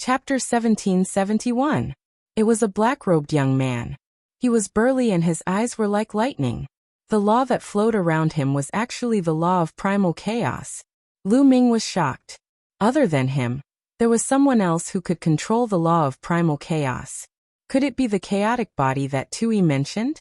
Chapter 1771. It was a black-robed young man. He was burly and his eyes were like lightning. The law that flowed around him was actually the law of primal chaos. Lu Ming was shocked. Other than him, there was someone else who could control the law of primal chaos. Could it be the chaotic body that Tui mentioned?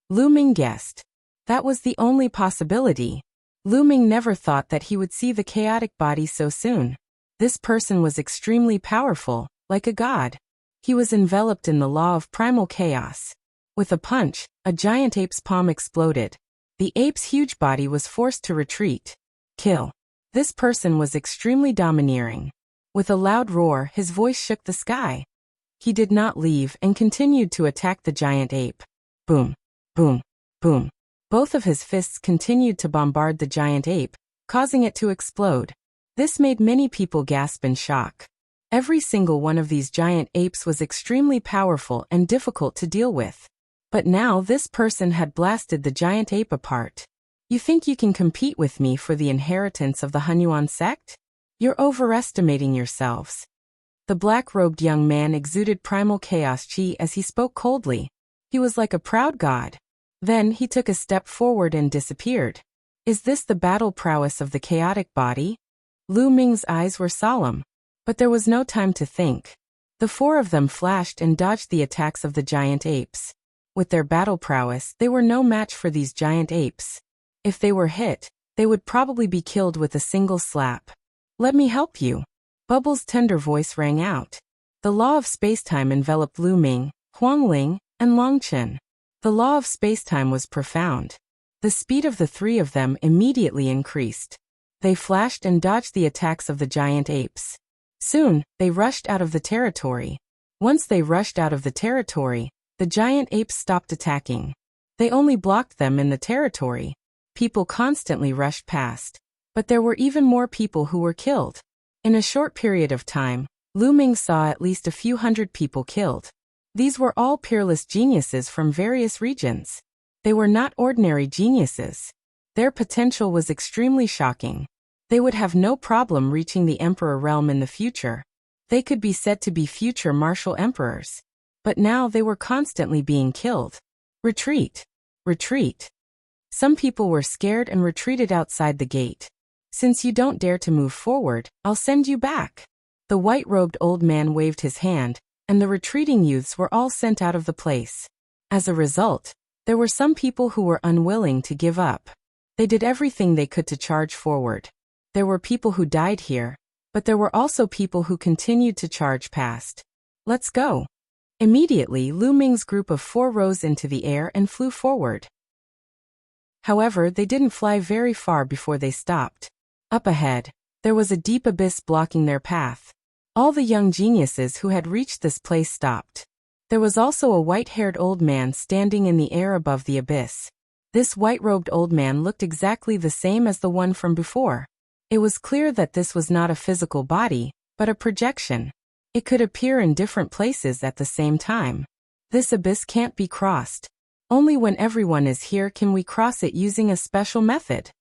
Lu Ming guessed. That was the only possibility. Lu Ming never thought that he would see the chaotic body so soon. This person was extremely powerful, like a god. He was enveloped in the law of primal chaos. With a punch, a giant ape's palm exploded. The ape's huge body was forced to retreat. Kill. This person was extremely domineering. With a loud roar, his voice shook the sky. He did not leave and continued to attack the giant ape. Boom, boom, boom. Both of his fists continued to bombard the giant ape, causing it to explode. This made many people gasp in shock. Every single one of these giant apes was extremely powerful and difficult to deal with. But now this person had blasted the giant ape apart. You think you can compete with me for the inheritance of the Hunyuan sect? You're overestimating yourselves. The black-robed young man exuded primal chaos chi as he spoke coldly. He was like a proud god. Then he took a step forward and disappeared. Is this the battle prowess of the chaotic body? Lu Ming's eyes were solemn. But there was no time to think. The four of them flashed and dodged the attacks of the giant apes. With their battle prowess, they were no match for these giant apes. If they were hit, they would probably be killed with a single slap. Let me help you. Bubble's tender voice rang out. The law of spacetime enveloped Lu Ming, Huangling, and Longchen. The law of spacetime was profound. The speed of the three of them immediately increased. They flashed and dodged the attacks of the giant apes. Soon, they rushed out of the territory. Once they rushed out of the territory, the giant apes stopped attacking. They only blocked them in the territory. People constantly rushed past. But there were even more people who were killed. In a short period of time, Lu Ming saw at least a few hundred people killed. These were all peerless geniuses from various regions. They were not ordinary geniuses. Their potential was extremely shocking. They would have no problem reaching the emperor realm in the future. They could be said to be future martial emperors. But now they were constantly being killed. Retreat. Retreat. Some people were scared and retreated outside the gate. Since you don't dare to move forward, I'll send you back. The white-robed old man waved his hand, and the retreating youths were all sent out of the place. As a result, there were some people who were unwilling to give up. They did everything they could to charge forward. There were people who died here, but there were also people who continued to charge past. Let's go. Immediately, Lu Ming's group of four rose into the air and flew forward. However, they didn't fly very far before they stopped. Up ahead, there was a deep abyss blocking their path. All the young geniuses who had reached this place stopped. There was also a white-haired old man standing in the air above the abyss. This white-robed old man looked exactly the same as the one from before. It was clear that this was not a physical body, but a projection. It could appear in different places at the same time. This abyss can't be crossed. Only when everyone is here can we cross it using a special method.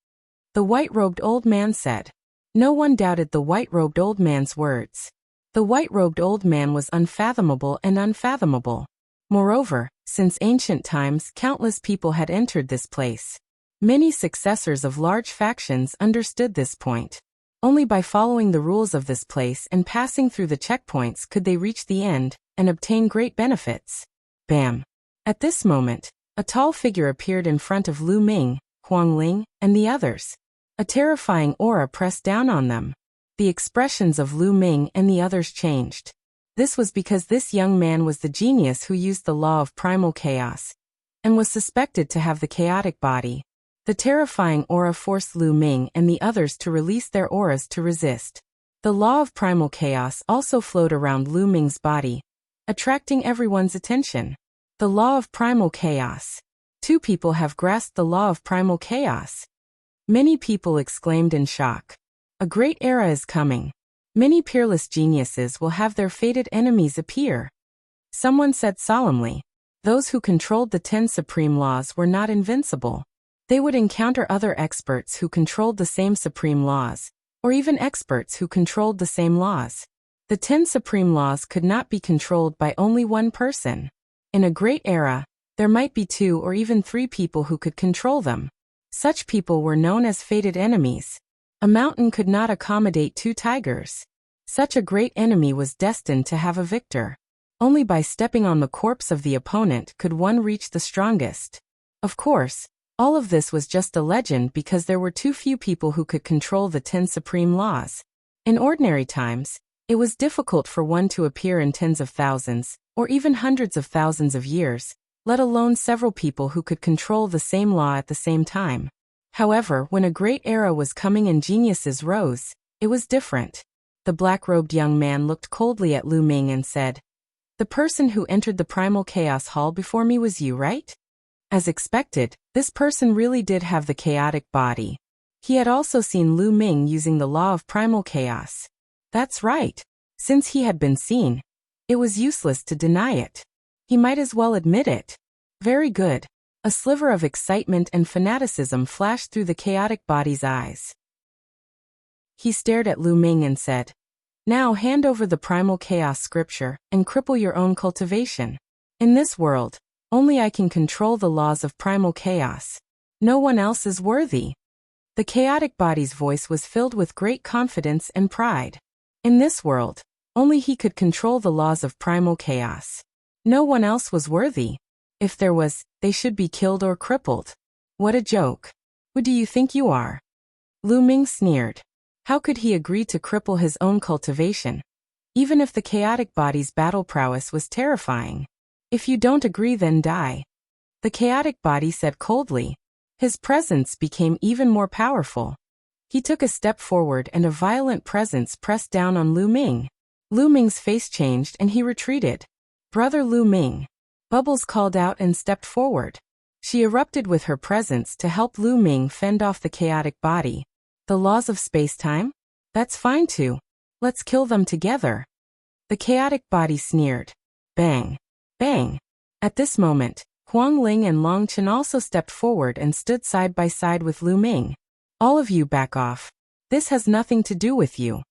The white-robed old man said. No one doubted the white-robed old man's words. The white-robed old man was unfathomable and unfathomable. Moreover, since ancient times, countless people had entered this place. Many successors of large factions understood this point. Only by following the rules of this place and passing through the checkpoints could they reach the end and obtain great benefits. Bam! At this moment, a tall figure appeared in front of Lu Ming, Huangling, and the others. A terrifying aura pressed down on them. The expressions of Lu Ming and the others changed. This was because this young man was the genius who used the law of primal chaos, and was suspected to have the chaotic body. The terrifying aura forced Lu Ming and the others to release their auras to resist. The law of primal chaos also flowed around Lu Ming's body, attracting everyone's attention. The law of primal chaos. Two people have grasped the law of primal chaos. Many people exclaimed in shock. A great era is coming. Many peerless geniuses will have their fated enemies appear. Someone said solemnly. Those who controlled the 10 supreme laws were not invincible. They would encounter other experts who controlled the same supreme laws, or even experts who controlled the same laws. The 10 supreme laws could not be controlled by only one person. In a great era, there might be 2 or even 3 people who could control them. Such people were known as fated enemies. A mountain could not accommodate 2 tigers. Such a great enemy was destined to have a victor. Only by stepping on the corpse of the opponent could one reach the strongest. Of course, all of this was just a legend because there were too few people who could control the 10 supreme laws. In ordinary times, it was difficult for one to appear in tens of thousands, or even hundreds of thousands of years, let alone several people who could control the same law at the same time. However, when a great era was coming and geniuses rose, it was different. The black-robed young man looked coldly at Lu Ming and said, "The person who entered the primal chaos hall before me was you, right?" As expected, this person really did have the chaotic body. He had also seen Lu Ming using the law of primal chaos. That's right. Since he had been seen, it was useless to deny it. He might as well admit it. Very good. A sliver of excitement and fanaticism flashed through the chaotic body's eyes. He stared at Lu Ming and said, "Now hand over the primal chaos scripture and cripple your own cultivation. In this world, only I can control the laws of primal chaos. No one else is worthy." The chaotic body's voice was filled with great confidence and pride. In this world, only he could control the laws of primal chaos. No one else was worthy. If there was, they should be killed or crippled. What a joke. Who do you think you are? Lu Ming sneered. How could he agree to cripple his own cultivation? Even if the chaotic body's battle prowess was terrifying. If you don't agree, then die. The chaotic body said coldly. His presence became even more powerful. He took a step forward and a violent presence pressed down on Lu Ming. Lu Ming's face changed and he retreated. "Brother Lu Ming." Bubbles called out and stepped forward. She erupted with her presence to help Lu Ming fend off the chaotic body. The laws of space-time? That's fine too. Let's kill them together. The chaotic body sneered. Bang. Bang. At this moment, Huang Ling and Long Chen also stepped forward and stood side by side with Lu Ming. "All of you back off. This has nothing to do with you,"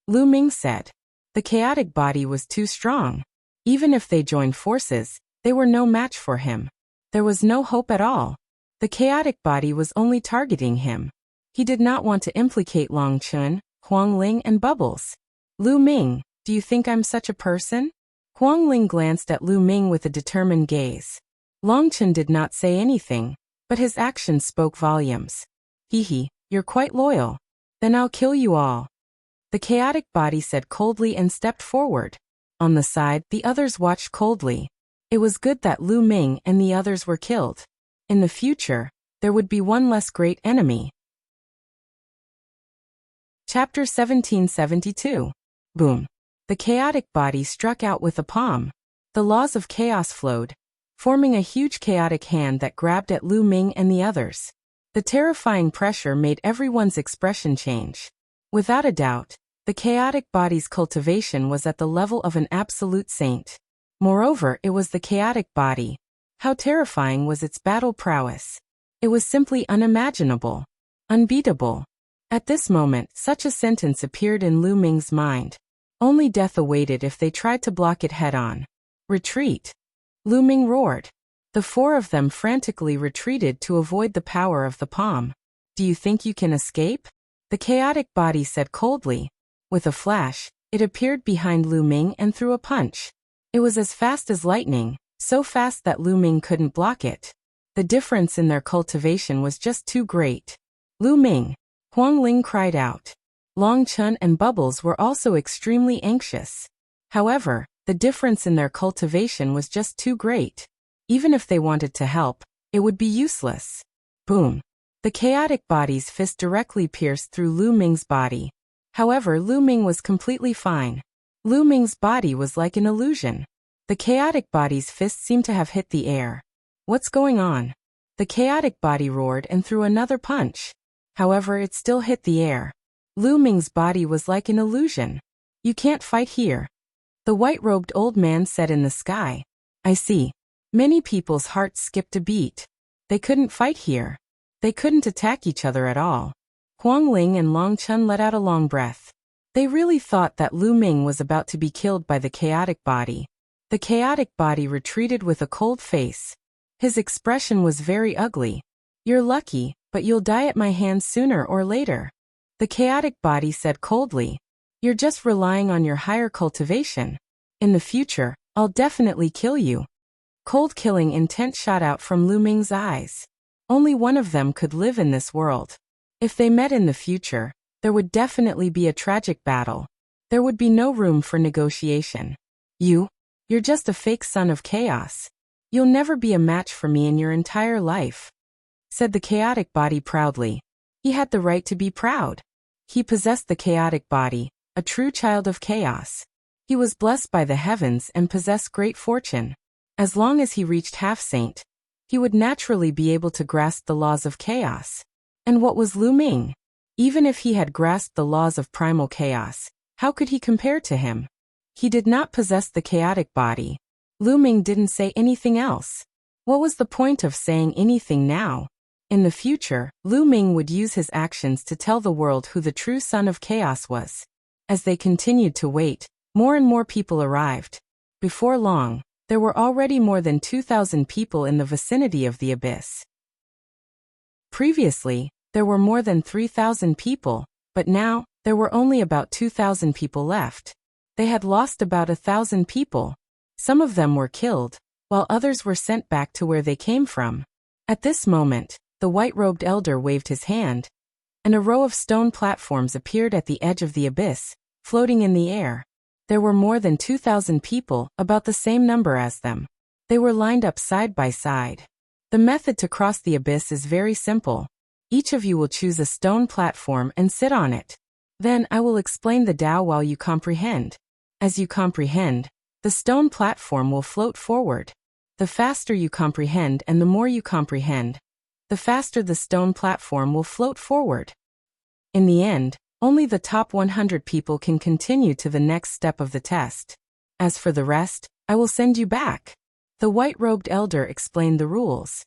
Lu Ming said. The chaotic body was too strong. Even if they joined forces, they were no match for him. There was no hope at all. The chaotic body was only targeting him. He did not want to implicate Long Chen, Huang Ling and Bubbles. "Lu Ming, do you think I'm such a person?" Huang Ling glanced at Lu Ming with a determined gaze. Long Chen did not say anything, but his actions spoke volumes. "Hee, you're quite loyal. Then I'll kill you all." The chaotic body said coldly and stepped forward. On the side, the others watched coldly. It was good that Lu Ming and the others were killed. In the future, there would be one less great enemy. Chapter 1772. Boom. The chaotic body struck out with a palm. The laws of chaos flowed, forming a huge chaotic hand that grabbed at Lu Ming and the others. The terrifying pressure made everyone's expression change. Without a doubt, the chaotic body's cultivation was at the level of an absolute saint. Moreover, it was the chaotic body. How terrifying was its battle prowess? It was simply unimaginable. Unbeatable. At this moment, such a sentence appeared in Lu Ming's mind. Only death awaited if they tried to block it head-on. Retreat. Lu Ming roared. The 4 of them frantically retreated to avoid the power of the palm. "Do you think you can escape?" The chaotic body said coldly. With a flash, it appeared behind Lu Ming and threw a punch. It was as fast as lightning, so fast that Lu Ming couldn't block it. The difference in their cultivation was just too great. "Lu Ming!" Huang Ling cried out. Long Chen and Bubbles were also extremely anxious. However, the difference in their cultivation was just too great. Even if they wanted to help, it would be useless. Boom. The chaotic body's fist directly pierced through Lu Ming's body. However, Lu Ming was completely fine. Lu Ming's body was like an illusion. The chaotic body's fist seemed to have hit the air. What's going on? The chaotic body roared and threw another punch. However, it still hit the air. Lu Ming's body was like an illusion. "You can't fight here," the white-robed old man said in the sky. "I see." Many people's hearts skipped a beat. They couldn't fight here. They couldn't attack each other at all. Huang Ling and Long Chen let out a long breath. They really thought that Lu Ming was about to be killed by the chaotic body. The chaotic body retreated with a cold face. His expression was very ugly. "You're lucky, but you'll die at my hands sooner or later." The chaotic body said coldly, "You're just relying on your higher cultivation. In the future, I'll definitely kill you." Cold killing intent shot out from Lu Ming's eyes. Only one of them could live in this world. If they met in the future, there would definitely be a tragic battle. There would be no room for negotiation. You're just a fake son of chaos. You'll never be a match for me in your entire life," said the chaotic body proudly. He had the right to be proud. He possessed the chaotic body, a true child of chaos. He was blessed by the heavens and possessed great fortune. As long as he reached half-saint, he would naturally be able to grasp the laws of chaos. And what was Lu Ming? Even if he had grasped the laws of primal chaos, how could he compare to him? He did not possess the chaotic body. Lu Ming didn't say anything else. What was the point of saying anything now? In the future, Lu Ming would use his actions to tell the world who the true son of chaos was. As they continued to wait, more and more people arrived. Before long, there were already more than 2,000 people in the vicinity of the abyss. Previously, there were more than 3,000 people, but now, there were only about 2,000 people left. They had lost about 1,000 people. Some of them were killed, while others were sent back to where they came from. At this moment, the white-robed elder waved his hand, and a row of stone platforms appeared at the edge of the abyss, floating in the air. There were more than 2,000 people, about the same number as them. They were lined up side by side. The method to cross the abyss is very simple. Each of you will choose a stone platform and sit on it. Then I will explain the Tao while you comprehend. As you comprehend, the stone platform will float forward. The faster you comprehend and the more you comprehend, the faster the stone platform will float forward. In the end, only the top 100 people can continue to the next step of the test. As for the rest, I will send you back. The white-robed elder explained the rules.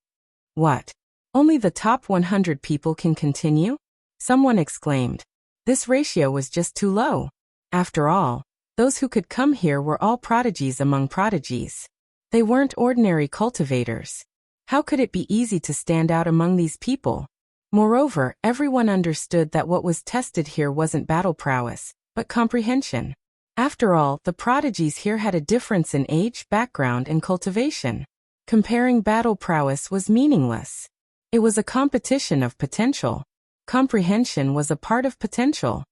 What? Only the top 100 people can continue? Someone exclaimed. This ratio was just too low. After all, those who could come here were all prodigies among prodigies. They weren't ordinary cultivators. How could it be easy to stand out among these people? Moreover, everyone understood that what was tested here wasn't battle prowess, but comprehension. After all, the prodigies here had a difference in age, background, and cultivation. Comparing battle prowess was meaningless. It was a competition of potential. Comprehension was a part of potential.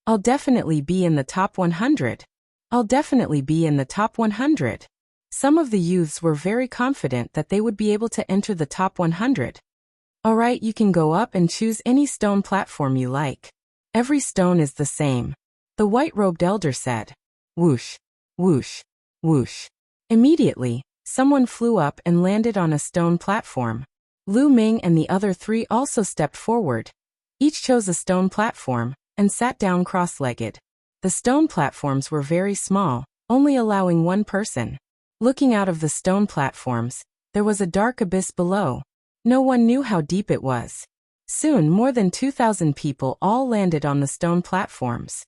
I'll definitely be in the top 100. I'll definitely be in the top 100. Some of the youths were very confident that they would be able to enter the top 100. Alright, you can go up and choose any stone platform you like. Every stone is the same. The white-robed elder said. Whoosh, whoosh, whoosh. Immediately, someone flew up and landed on a stone platform. Lu Ming and the other three also stepped forward. Each chose a stone platform and sat down cross-legged. The stone platforms were very small, only allowing one person. Looking out of the stone platforms, there was a dark abyss below. No one knew how deep it was. Soon more than 2,000 people all landed on the stone platforms.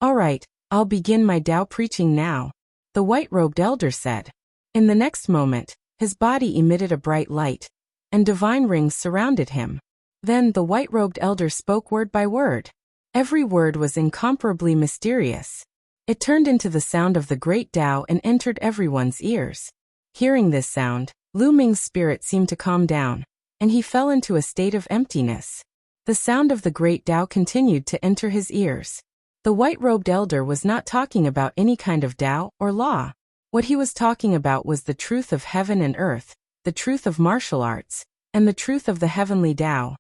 Alright, I'll begin my Tao preaching now, the white-robed elder said. In the next moment, his body emitted a bright light, and divine rings surrounded him. Then the white-robed elder spoke word by word. Every word was incomparably mysterious. It turned into the sound of the great Tao and entered everyone's ears. Hearing this sound, Lu Ming's spirit seemed to calm down, and he fell into a state of emptiness. The sound of the great Tao continued to enter his ears. The white-robed elder was not talking about any kind of Tao or law. What he was talking about was the truth of heaven and earth, the truth of martial arts, and the truth of the heavenly Tao.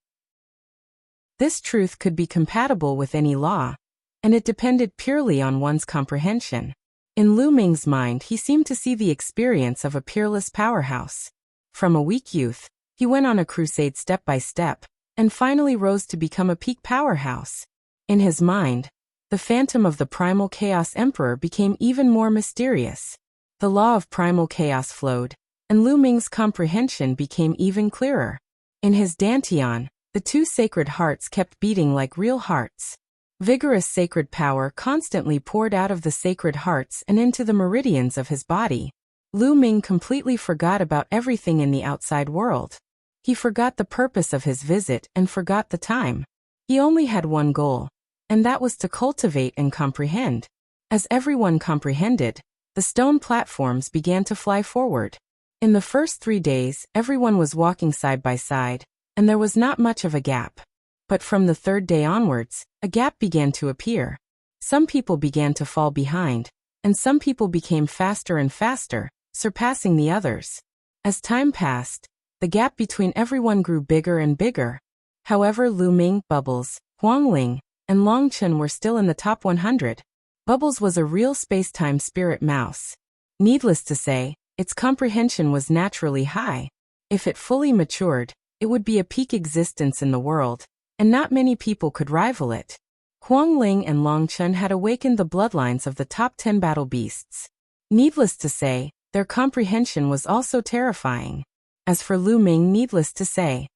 This truth could be compatible with any law, and it depended purely on one's comprehension. In Lu Ming's mind, he seemed to see the experience of a peerless powerhouse. From a weak youth, he went on a crusade step by step, and finally rose to become a peak powerhouse. In his mind, the phantom of the primal chaos emperor became even more mysterious. The law of primal chaos flowed, and Lu Ming's comprehension became even clearer. In his dantian, the two sacred hearts kept beating like real hearts. Vigorous sacred power constantly poured out of the sacred hearts and into the meridians of his body. Lu Ming completely forgot about everything in the outside world. He forgot the purpose of his visit and forgot the time. He only had one goal, and that was to cultivate and comprehend. As everyone comprehended, the stone platforms began to fly forward. In the first 3 days, everyone was walking side by side, and there was not much of a gap. But from the 3rd day onwards, a gap began to appear. Some people began to fall behind, and some people became faster and faster, surpassing the others. As time passed, the gap between everyone grew bigger and bigger. However, Lu Ming, Bubbles, Huangling, and Longchen were still in the top 100. Bubbles was a real space-time spirit mouse. Needless to say, its comprehension was naturally high. If it fully matured, it would be a peak existence in the world, and not many people could rival it. Huangling and Longchen had awakened the bloodlines of the top 10 battle beasts. Needless to say, their comprehension was also terrifying. As for Lu Ming, needless to say.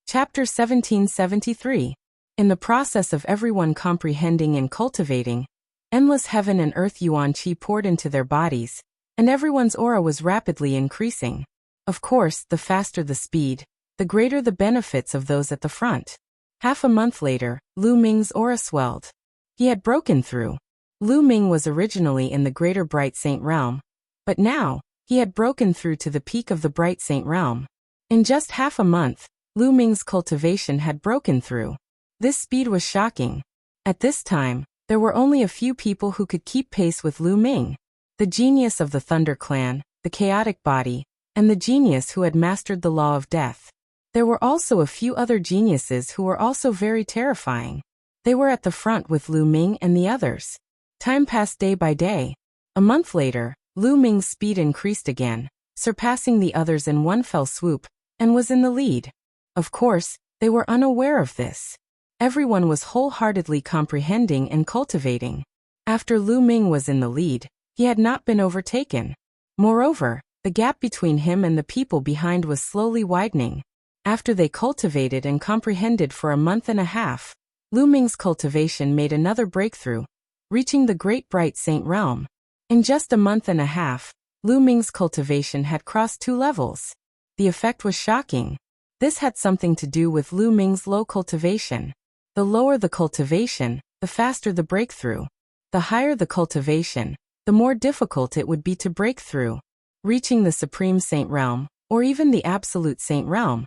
Chapter 1773. In the process of everyone comprehending and cultivating, endless heaven and earth yuan qi poured into their bodies, and everyone's aura was rapidly increasing. Of course, the faster the speed, the greater the benefits of those at the front. Half a month later, Lu Ming's aura swelled. He had broken through. Lu Ming was originally in the Greater Bright Saint Realm, but now, he had broken through to the peak of the Bright Saint Realm. In just half a month, Lu Ming's cultivation had broken through. This speed was shocking. At this time, there were only a few people who could keep pace with Lu Ming. The genius of the Thunder Clan, the chaotic body, and the genius who had mastered the law of death. There were also a few other geniuses who were also very terrifying. They were at the front with Lu Ming and the others. Time passed day by day. A month later, Lu Ming's speed increased again, surpassing the others in one fell swoop, and was in the lead. Of course, they were unaware of this. Everyone was wholeheartedly comprehending and cultivating. After Lu Ming was in the lead, he had not been overtaken. Moreover, the gap between him and the people behind was slowly widening. After they cultivated and comprehended for a month and a half, Lu Ming's cultivation made another breakthrough, reaching the Great Bright Saint Realm. In just a month and a half, Lu Ming's cultivation had crossed 2 levels. The effect was shocking. This had something to do with Lu Ming's low cultivation. The lower the cultivation, the faster the breakthrough. The higher the cultivation, the more difficult it would be to break through. Reaching the Supreme Saint Realm, or even the Absolute Saint Realm,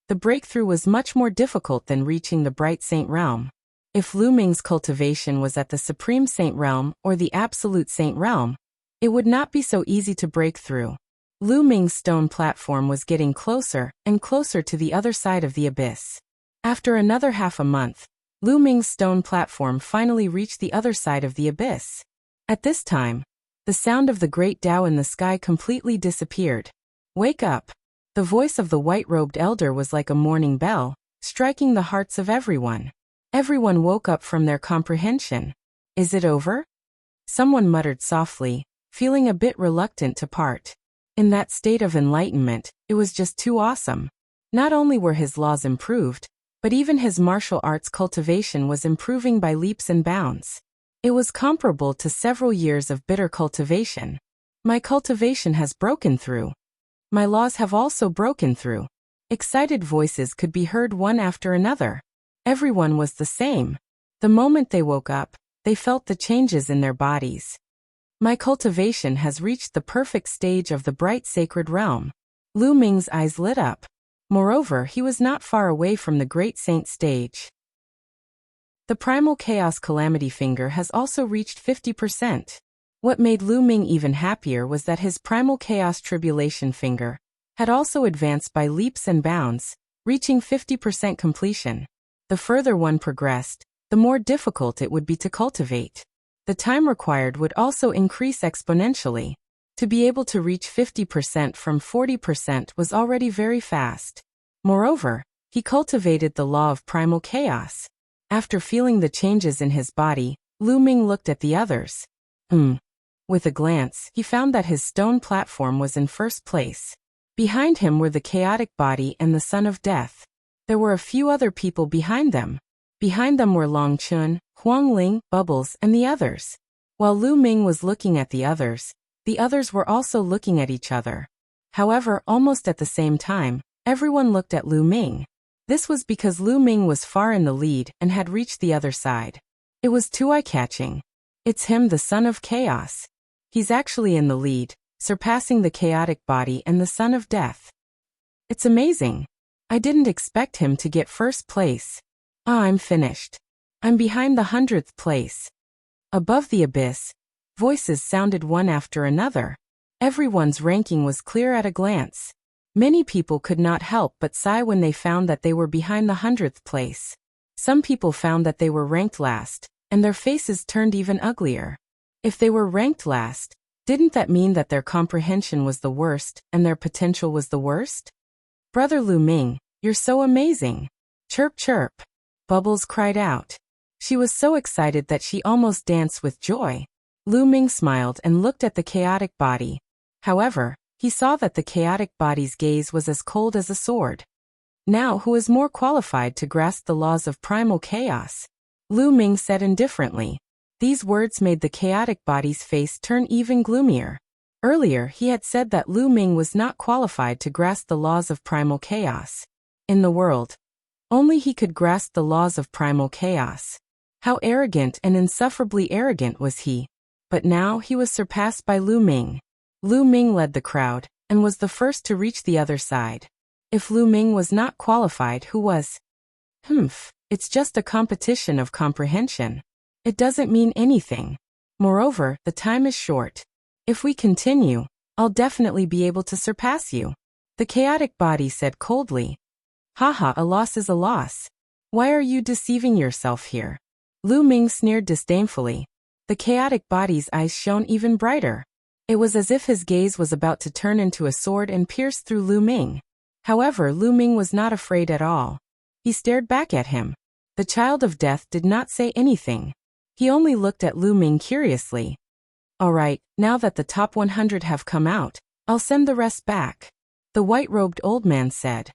the breakthrough was much more difficult than reaching the Bright Saint Realm. If Lu Ming's cultivation was at the Supreme Saint Realm or the Absolute Saint Realm, it would not be so easy to break through. Lu Ming's stone platform was getting closer and closer to the other side of the abyss. After another half a month, Lu Ming's stone platform finally reached the other side of the abyss. At this time, the sound of the great Tao in the sky completely disappeared. Wake up! The voice of the white-robed elder was like a morning bell, striking the hearts of everyone. Everyone woke up from their comprehension. Is it over? Someone muttered softly, feeling a bit reluctant to part. In that state of enlightenment, it was just too awesome. Not only were his laws improved, but even his martial arts cultivation was improving by leaps and bounds. It was comparable to several years of bitter cultivation. My cultivation has broken through. My laws have also broken through. Excited voices could be heard one after another. Everyone was the same. The moment they woke up, they felt the changes in their bodies. My cultivation has reached the perfect stage of the bright sacred realm. Lu Ming's eyes lit up. Moreover, he was not far away from the great saint stage. The primal chaos calamity finger has also reached 50%. What made Lu Ming even happier was that his primal chaos tribulation finger had also advanced by leaps and bounds, reaching 50% completion. The further one progressed, the more difficult it would be to cultivate. The time required would also increase exponentially. To be able to reach 50% from 40% was already very fast. Moreover, he cultivated the law of primal chaos. After feeling the changes in his body, Lu Ming looked at the others. With a glance, he found that his stone platform was in first place. Behind him were the chaotic body and the son of death. There were a few other people behind them. Behind them were Long Chun, Huang Ling, Bubbles, and the others. While Lu Ming was looking at the others were also looking at each other. However, almost at the same time, everyone looked at Lu Ming. This was because Lu Ming was far in the lead and had reached the other side. It was too eye-catching. It's him, the son of chaos. He's actually in the lead, surpassing the chaotic body and the son of death. It's amazing. I didn't expect him to get first place. I'm finished. I'm behind the 100th place. Above the abyss, voices sounded one after another. Everyone's ranking was clear at a glance. Many people could not help but sigh when they found that they were behind the 100th place. Some people found that they were ranked last, and their faces turned even uglier. If they were ranked last, didn't that mean that their comprehension was the worst and their potential was the worst? Brother Lu Ming, you're so amazing. Chirp chirp. Bubbles cried out. She was so excited that she almost danced with joy. Lu Ming smiled and looked at the chaotic body. However, he saw that the chaotic body's gaze was as cold as a sword. Now who is more qualified to grasp the laws of primal chaos? Lu Ming said indifferently. These words made the chaotic body's face turn even gloomier. Earlier he had said that Lu Ming was not qualified to grasp the laws of primal chaos. In the world, only he could grasp the laws of primal chaos. How arrogant and insufferably arrogant was he. But now he was surpassed by Lu Ming. Lu Ming led the crowd, and was the first to reach the other side. If Lu Ming was not qualified, who was? It's just a competition of comprehension. It doesn't mean anything. Moreover, the time is short. If we continue, I'll definitely be able to surpass you. The chaotic body said coldly. Haha, a loss is a loss. Why are you deceiving yourself here? Lu Ming sneered disdainfully. The chaotic body's eyes shone even brighter. It was as if his gaze was about to turn into a sword and pierce through Lu Ming. However, Lu Ming was not afraid at all. He stared back at him. The child of death did not say anything. He only looked at Lu Ming curiously. Alright, now that the top 100 have come out, I'll send the rest back. The white-robed old man said.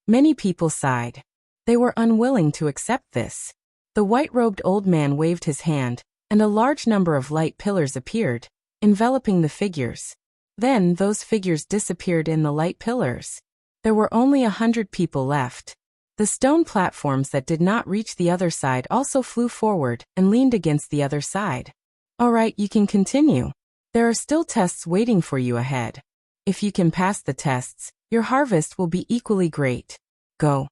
Many people sighed. They were unwilling to accept this. The white-robed old man waved his hand, and a large number of light pillars appeared, enveloping the figures. Then those figures disappeared in the light pillars. There were only 100 people left. The stone platforms that did not reach the other side also flew forward and leaned against the other side. Alright, you can continue. There are still tests waiting for you ahead. If you can pass the tests, your harvest will be equally great. Go.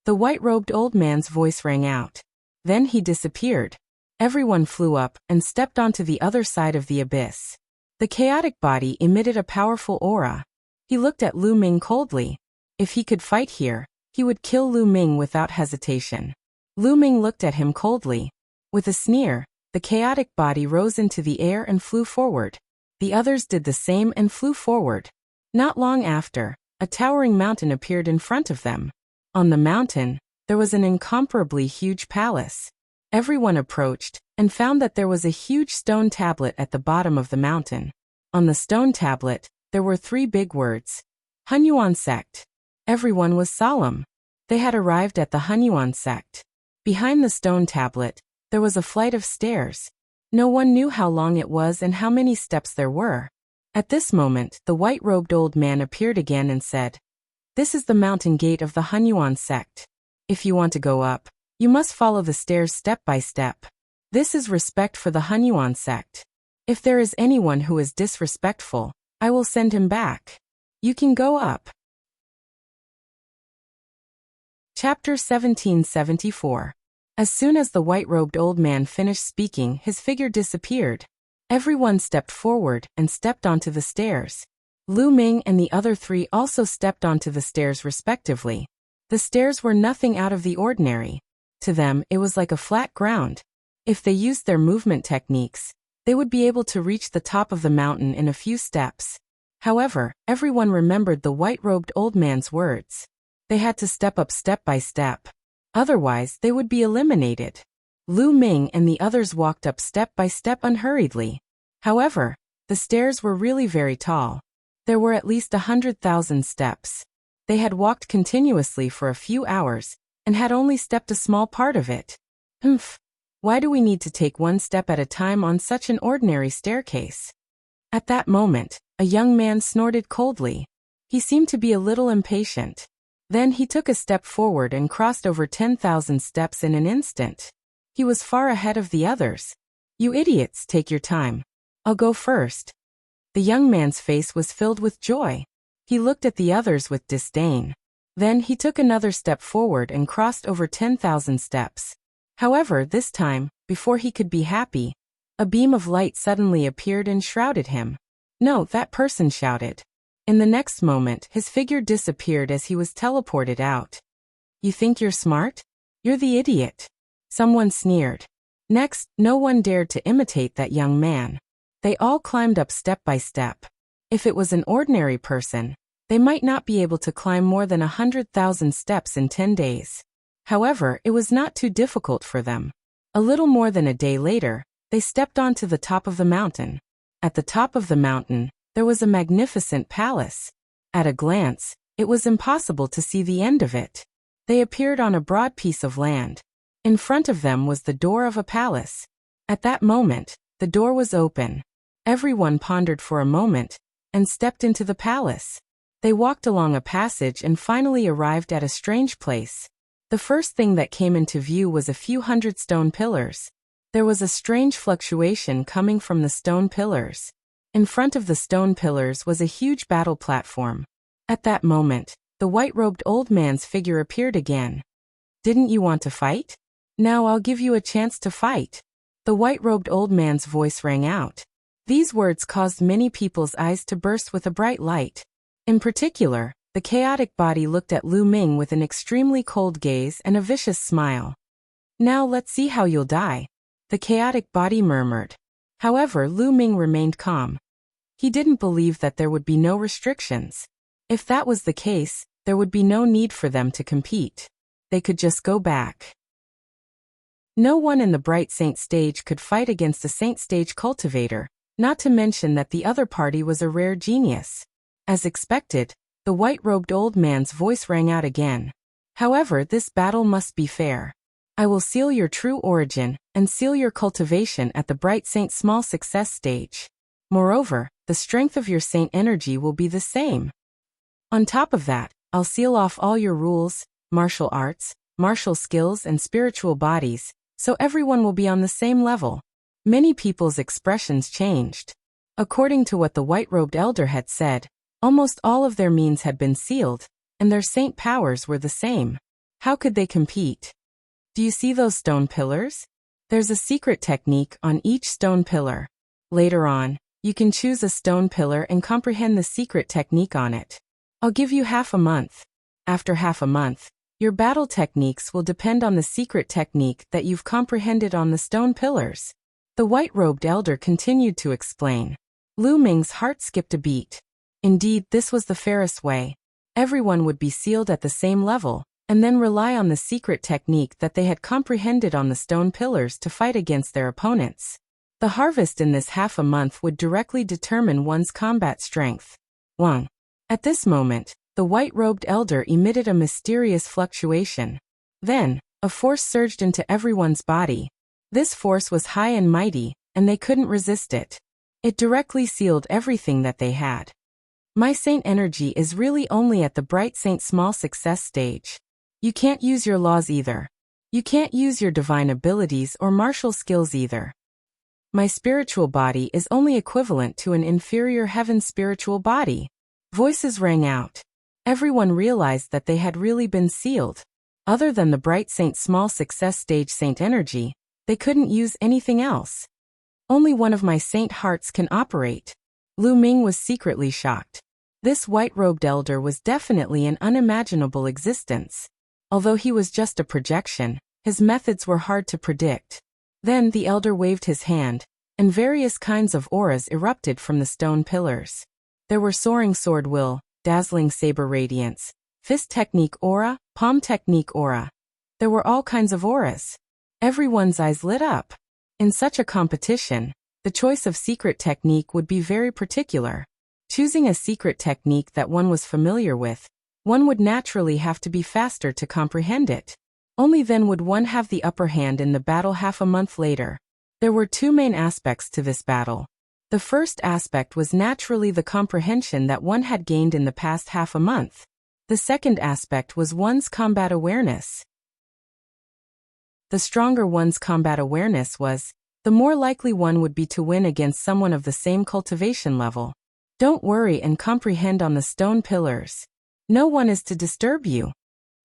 The white-robed old man's voice rang out. Then he disappeared. Everyone flew up and stepped onto the other side of the abyss. The chaotic body emitted a powerful aura. He looked at Lu Ming coldly. If he could fight here, he would kill Lu Ming without hesitation. Lu Ming looked at him coldly. With a sneer, the chaotic body rose into the air and flew forward. The others did the same and flew forward. Not long after, a towering mountain appeared in front of them. On the mountain, there was an incomparably huge palace. Everyone approached, and found that there was a huge stone tablet at the bottom of the mountain. On the stone tablet, there were 3 big words. Hunyuan sect. Everyone was solemn. They had arrived at the Hunyuan sect. Behind the stone tablet, there was a flight of stairs. No one knew how long it was and how many steps there were. At this moment, the white-robed old man appeared again and said, This is the mountain gate of the Hunyuan sect. If you want to go up, you must follow the stairs step by step. This is respect for the Hunyuan sect. If there is anyone who is disrespectful, I will send him back. You can go up. Chapter 1774. As soon as the white-robed old man finished speaking, his figure disappeared. Everyone stepped forward and stepped onto the stairs. Lu Ming and the other 3 also stepped onto the stairs respectively. The stairs were nothing out of the ordinary. To them, it was like a flat ground. If they used their movement techniques, they would be able to reach the top of the mountain in a few steps. However, everyone remembered the white-robed old man's words. They had to step up step by step. Otherwise, they would be eliminated. Lu Ming and the others walked up step by step unhurriedly. However, the stairs were really very tall. There were at least 100,000 steps. They had walked continuously for a few hours, and had only stepped a small part of it. Humph. Why do we need to take one step at a time on such an ordinary staircase? At that moment, a young man snorted coldly. He seemed to be a little impatient. Then he took a step forward and crossed over 10,000 steps in an instant. He was far ahead of the others. You idiots, take your time. I'll go first. The young man's face was filled with joy. He looked at the others with disdain. Then he took another step forward and crossed over 10,000 steps. However, this time, before he could be happy, a beam of light suddenly appeared and shrouded him. No, that person shouted. In the next moment, his figure disappeared as he was teleported out. You think you're smart? You're the idiot. Someone sneered. Next, no one dared to imitate that young man. They all climbed up step by step. If it was an ordinary person, they might not be able to climb more than 100,000 steps in 10 days. However, it was not too difficult for them. A little more than a day later, they stepped onto the top of the mountain. At the top of the mountain, there was a magnificent palace. At a glance, it was impossible to see the end of it. They appeared on a broad piece of land. In front of them was the door of a palace. At that moment, the door was open. Everyone pondered for a moment and stepped into the palace. They walked along a passage and finally arrived at a strange place. The first thing that came into view was a few hundred stone pillars. There was a strange fluctuation coming from the stone pillars. In front of the stone pillars was a huge battle platform. At that moment, the white-robed old man's figure appeared again. Didn't you want to fight? Now I'll give you a chance to fight. The white-robed old man's voice rang out. These words caused many people's eyes to burst with a bright light. In particular, the chaotic body looked at Lu Ming with an extremely cold gaze and a vicious smile. Now let's see how you'll die, the chaotic body murmured. However, Lu Ming remained calm. He didn't believe that there would be no restrictions. If that was the case, there would be no need for them to compete. They could just go back. No one in the Bright Saint stage could fight against a Saint stage cultivator, not to mention that the other party was a rare genius. As expected, the white-robed old man's voice rang out again. However, this battle must be fair. I will seal your true origin and seal your cultivation at the Bright Saint small success stage. Moreover, the strength of your saint energy will be the same. On top of that, I'll seal off all your rules, martial arts, martial skills and spiritual bodies, so everyone will be on the same level. Many people's expressions changed. According to what the white-robed elder had said, almost all of their means had been sealed, and their saint powers were the same. How could they compete? Do you see those stone pillars? There's a secret technique on each stone pillar. Later on, you can choose a stone pillar and comprehend the secret technique on it. I'll give you half a month. After half a month, your battle techniques will depend on the secret technique that you've comprehended on the stone pillars. The white-robed elder continued to explain. Lu Ming's heart skipped a beat. Indeed, this was the fairest way. Everyone would be sealed at the same level, and then rely on the secret technique that they had comprehended on the stone pillars to fight against their opponents. The harvest in this half a month would directly determine one's combat strength. 1. At this moment, the white-robed elder emitted a mysterious fluctuation. Then, a force surged into everyone's body. This force was high and mighty, and they couldn't resist it. It directly sealed everything that they had. My saint energy is really only at the Bright Saint small success stage. You can't use your laws either. You can't use your divine abilities or martial skills either. My spiritual body is only equivalent to an inferior heaven spiritual body. Voices rang out. Everyone realized that they had really been sealed. Other than the Bright Saint small success stage saint energy, they couldn't use anything else. Only one of my saint hearts can operate. Lu Ming was secretly shocked. This white-robed elder was definitely an unimaginable existence. Although he was just a projection, his methods were hard to predict. Then the elder waved his hand, and various kinds of auras erupted from the stone pillars. There were soaring sword will, dazzling saber radiance, fist technique aura, palm technique aura. There were all kinds of auras. Everyone's eyes lit up. In such a competition, the choice of secret technique would be very particular. Choosing a secret technique that one was familiar with, one would naturally have to be faster to comprehend it. Only then would one have the upper hand in the battle half a month later. There were two main aspects to this battle. The first aspect was naturally the comprehension that one had gained in the past half a month. The second aspect was one's combat awareness. The stronger one's combat awareness was, the more likely one would be to win against someone of the same cultivation level. Don't worry and comprehend on the stone pillars. No one is to disturb you.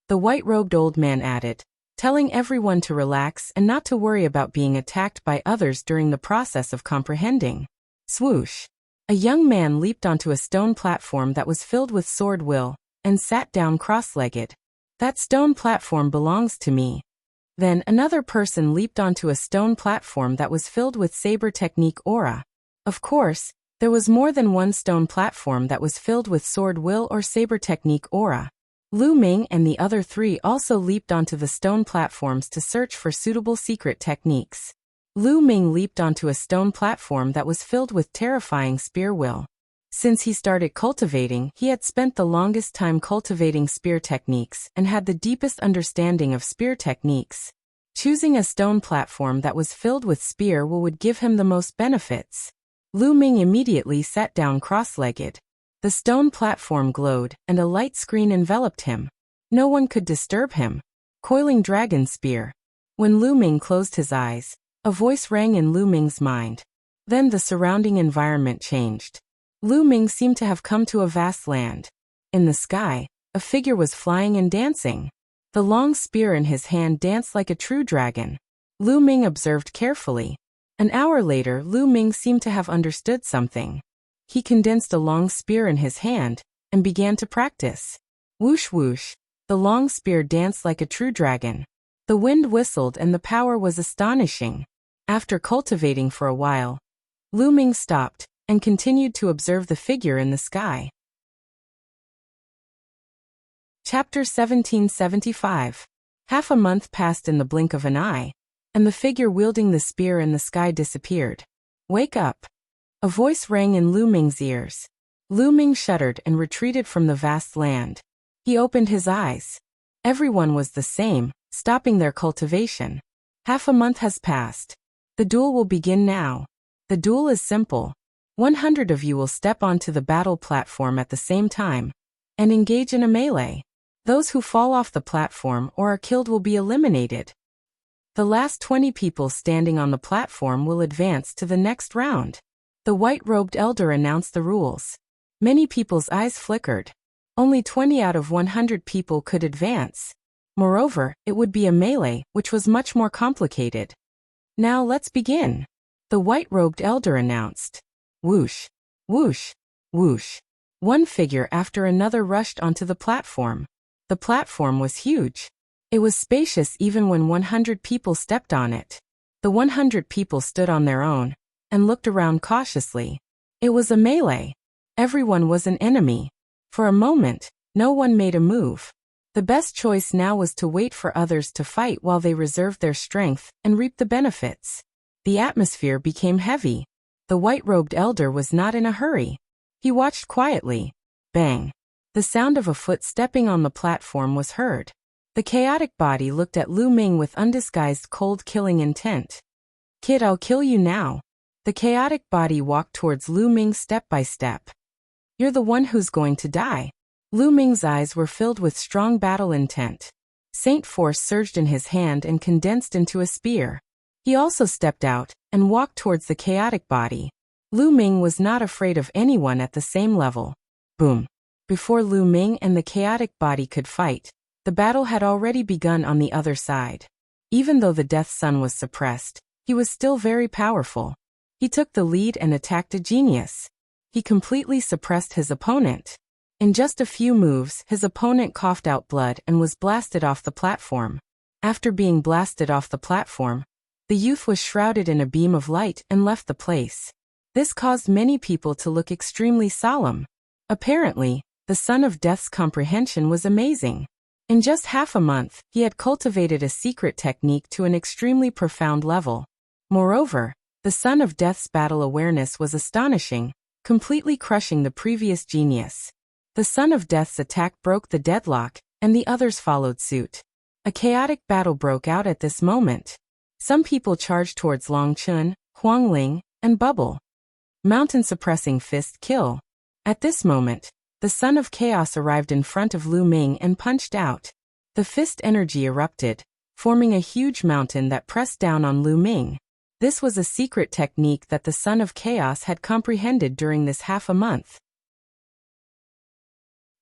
The white-robed old man added, telling everyone to relax and not to worry about being attacked by others during the process of comprehending. Swoosh! A young man leaped onto a stone platform that was filled with sword will, and sat down cross-legged. That stone platform belongs to me. Then another person leaped onto a stone platform that was filled with saber technique aura. Of course, there was more than one stone platform that was filled with sword will or saber technique aura. Lu Ming and the other three also leaped onto the stone platforms to search for suitable secret techniques. Lu Ming leaped onto a stone platform that was filled with terrifying spear will. Since he started cultivating, he had spent the longest time cultivating spear techniques and had the deepest understanding of spear techniques. Choosing a stone platform that was filled with spear will would give him the most benefits. Lu Ming immediately sat down cross-legged. The stone platform glowed, and a light screen enveloped him. No one could disturb him. Coiling dragon spear. When Lu Ming closed his eyes, a voice rang in Lu Ming's mind. Then the surrounding environment changed. Lu Ming seemed to have come to a vast land. In the sky, a figure was flying and dancing. The long spear in his hand danced like a true dragon. Lu Ming observed carefully. An hour later, Lu Ming seemed to have understood something. He condensed a long spear in his hand, and began to practice. Whoosh whoosh, the long spear danced like a true dragon. The wind whistled and the power was astonishing. After cultivating for a while, Lu Ming stopped, and continued to observe the figure in the sky. Chapter 1775. Half a month passed in the blink of an eye, and the figure wielding the spear in the sky disappeared. Wake up! A voice rang in Lu Ming's ears. Lu Ming shuddered and retreated from the vast land. He opened his eyes. Everyone was the same, stopping their cultivation. Half a month has passed. The duel will begin now. The duel is simple. 100 of you will step onto the battle platform at the same time and engage in a melee. Those who fall off the platform or are killed will be eliminated. The last 20 people standing on the platform will advance to the next round. The white-robed elder announced the rules. Many people's eyes flickered. Only 20 out of 100 people could advance. Moreover, it would be a melee, which was much more complicated. Now let's begin. The white-robed elder announced. Whoosh, whoosh, whoosh. One figure after another rushed onto the platform. The platform was huge. It was spacious even when 100 people stepped on it. The 100 people stood on their own and looked around cautiously. It was a melee. Everyone was an enemy. For a moment, no one made a move. The best choice now was to wait for others to fight while they reserved their strength and reaped the benefits. The atmosphere became heavy. The white-robed elder was not in a hurry. He watched quietly. Bang! The sound of a foot stepping on the platform was heard. The chaotic body looked at Lu Ming with undisguised cold killing intent. Kid, I'll kill you now. The chaotic body walked towards Lu Ming step by step. You're the one who's going to die. Lu Ming's eyes were filled with strong battle intent. Saint Force surged in his hand and condensed into a spear. He also stepped out and walked towards the chaotic body. Lu Ming was not afraid of anyone at the same level. Boom! Before Lu Ming and the chaotic body could fight, the battle had already begun on the other side. Even though the Death Sun was suppressed, he was still very powerful. He took the lead and attacked a genius. He completely suppressed his opponent. In just a few moves, his opponent coughed out blood and was blasted off the platform. After being blasted off the platform, the youth was shrouded in a beam of light and left the place. This caused many people to look extremely solemn. Apparently, the Son of Death's comprehension was amazing. In just half a month, he had cultivated a secret technique to an extremely profound level. Moreover, the Son of Death's battle awareness was astonishing, completely crushing the previous genius. The Son of Death's attack broke the deadlock, and the others followed suit. A chaotic battle broke out at this moment. Some people charged towards Long Chun, Huangling, and Bubble. Mountain suppressing fist kill. At this moment, the Son of Chaos arrived in front of Lu Ming and punched out. The fist energy erupted, forming a huge mountain that pressed down on Lu Ming. This was a secret technique that the Son of Chaos had comprehended during this half a month.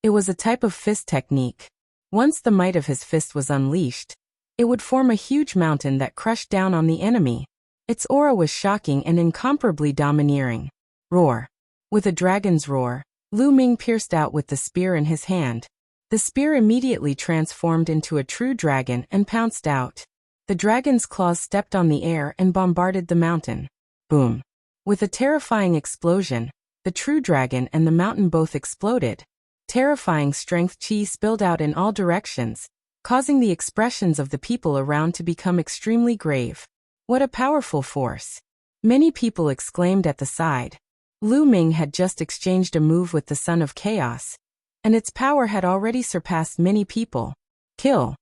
It was a type of fist technique. Once the might of his fist was unleashed, it would form a huge mountain that crushed down on the enemy. Its aura was shocking and incomparably domineering. Roar. With a dragon's roar, Lu Ming pierced out with the spear in his hand. The spear immediately transformed into a true dragon and pounced out. The dragon's claws stepped on the air and bombarded the mountain. Boom. With a terrifying explosion, the true dragon and the mountain both exploded. Terrifying strength chi spilled out in all directions, causing the expressions of the people around to become extremely grave. What a powerful force! Many people exclaimed at the side. Lu Ming had just exchanged a move with the Son of Chaos, and its power had already surpassed many people. Kill!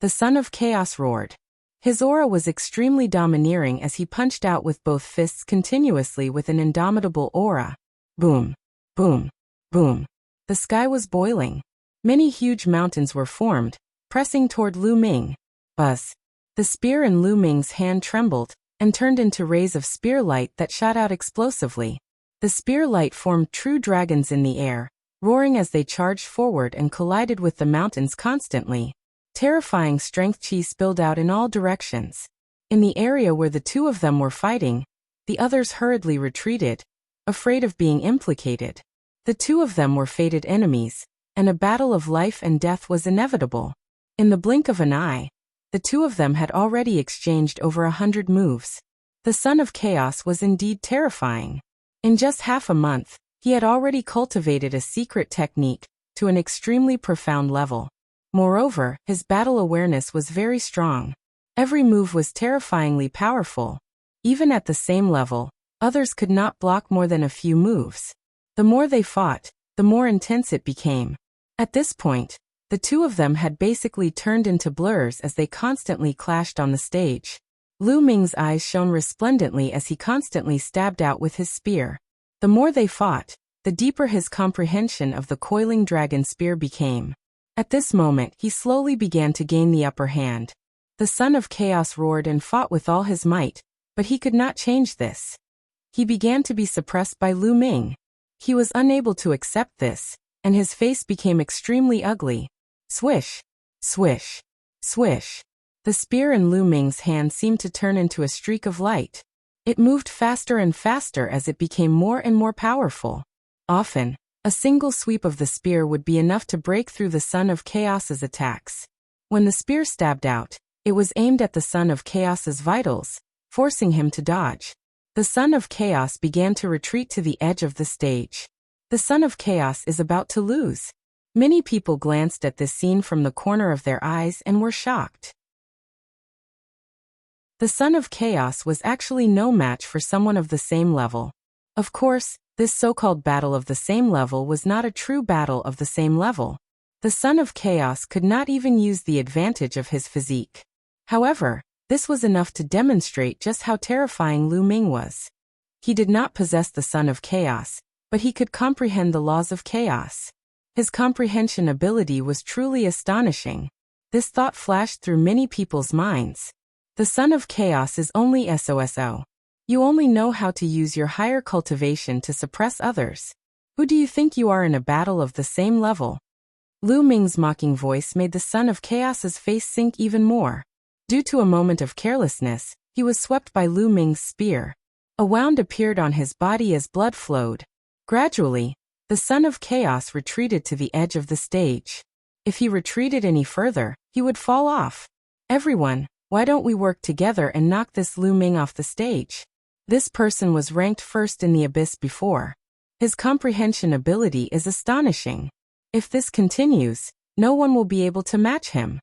The Son of Chaos roared. His aura was extremely domineering as he punched out with both fists continuously with an indomitable aura. Boom! Boom! Boom! The sky was boiling. Many huge mountains were formed, pressing toward Lu Ming. Buzz! The spear in Lu Ming's hand trembled, and turned into rays of spear light that shot out explosively. The spear light formed true dragons in the air, roaring as they charged forward and collided with the mountains constantly. Terrifying strength chi spilled out in all directions. In the area where the two of them were fighting, the others hurriedly retreated, afraid of being implicated. The two of them were fated enemies, and a battle of life and death was inevitable. In the blink of an eye, the two of them had already exchanged over 100 moves. The Son of Chaos was indeed terrifying. In just half a month, he had already cultivated a secret technique to an extremely profound level. Moreover, his battle awareness was very strong. Every move was terrifyingly powerful. Even at the same level, others could not block more than a few moves. The more they fought, the more intense it became. At this point, the two of them had basically turned into blurs as they constantly clashed on the stage. Lu Ming's eyes shone resplendently as he constantly stabbed out with his spear. The more they fought, the deeper his comprehension of the coiling dragon spear became. At this moment, he slowly began to gain the upper hand. The Son of Chaos roared and fought with all his might, but he could not change this. He began to be suppressed by Lu Ming. He was unable to accept this, and his face became extremely ugly. Swish! Swish! Swish! The spear in Lu Ming's hand seemed to turn into a streak of light. It moved faster and faster as it became more and more powerful. Often, a single sweep of the spear would be enough to break through the Son of Chaos's attacks. When the spear stabbed out, it was aimed at the Son of Chaos's vitals, forcing him to dodge. The Son of Chaos began to retreat to the edge of the stage. The Son of Chaos is about to lose. Many people glanced at this scene from the corner of their eyes and were shocked. The Son of Chaos was actually no match for someone of the same level. Of course, this so-called battle of the same level was not a true battle of the same level. The Son of Chaos could not even use the advantage of his physique. However, this was enough to demonstrate just how terrifying Lu Ming was. He did not possess the Son of Chaos, but he could comprehend the laws of chaos. His comprehension ability was truly astonishing. This thought flashed through many people's minds. The Son of Chaos is only SOSO. You only know how to use your higher cultivation to suppress others. Who do you think you are in a battle of the same level? Lu Ming's mocking voice made the Son of Chaos's face sink even more. Due to a moment of carelessness, he was swept by Lu Ming's spear. A wound appeared on his body as blood flowed. Gradually, the Son of Chaos retreated to the edge of the stage. If he retreated any further, he would fall off. Everyone, why don't we work together and knock this Lu Ming off the stage? This person was ranked first in the abyss before. His comprehension ability is astonishing. If this continues, no one will be able to match him.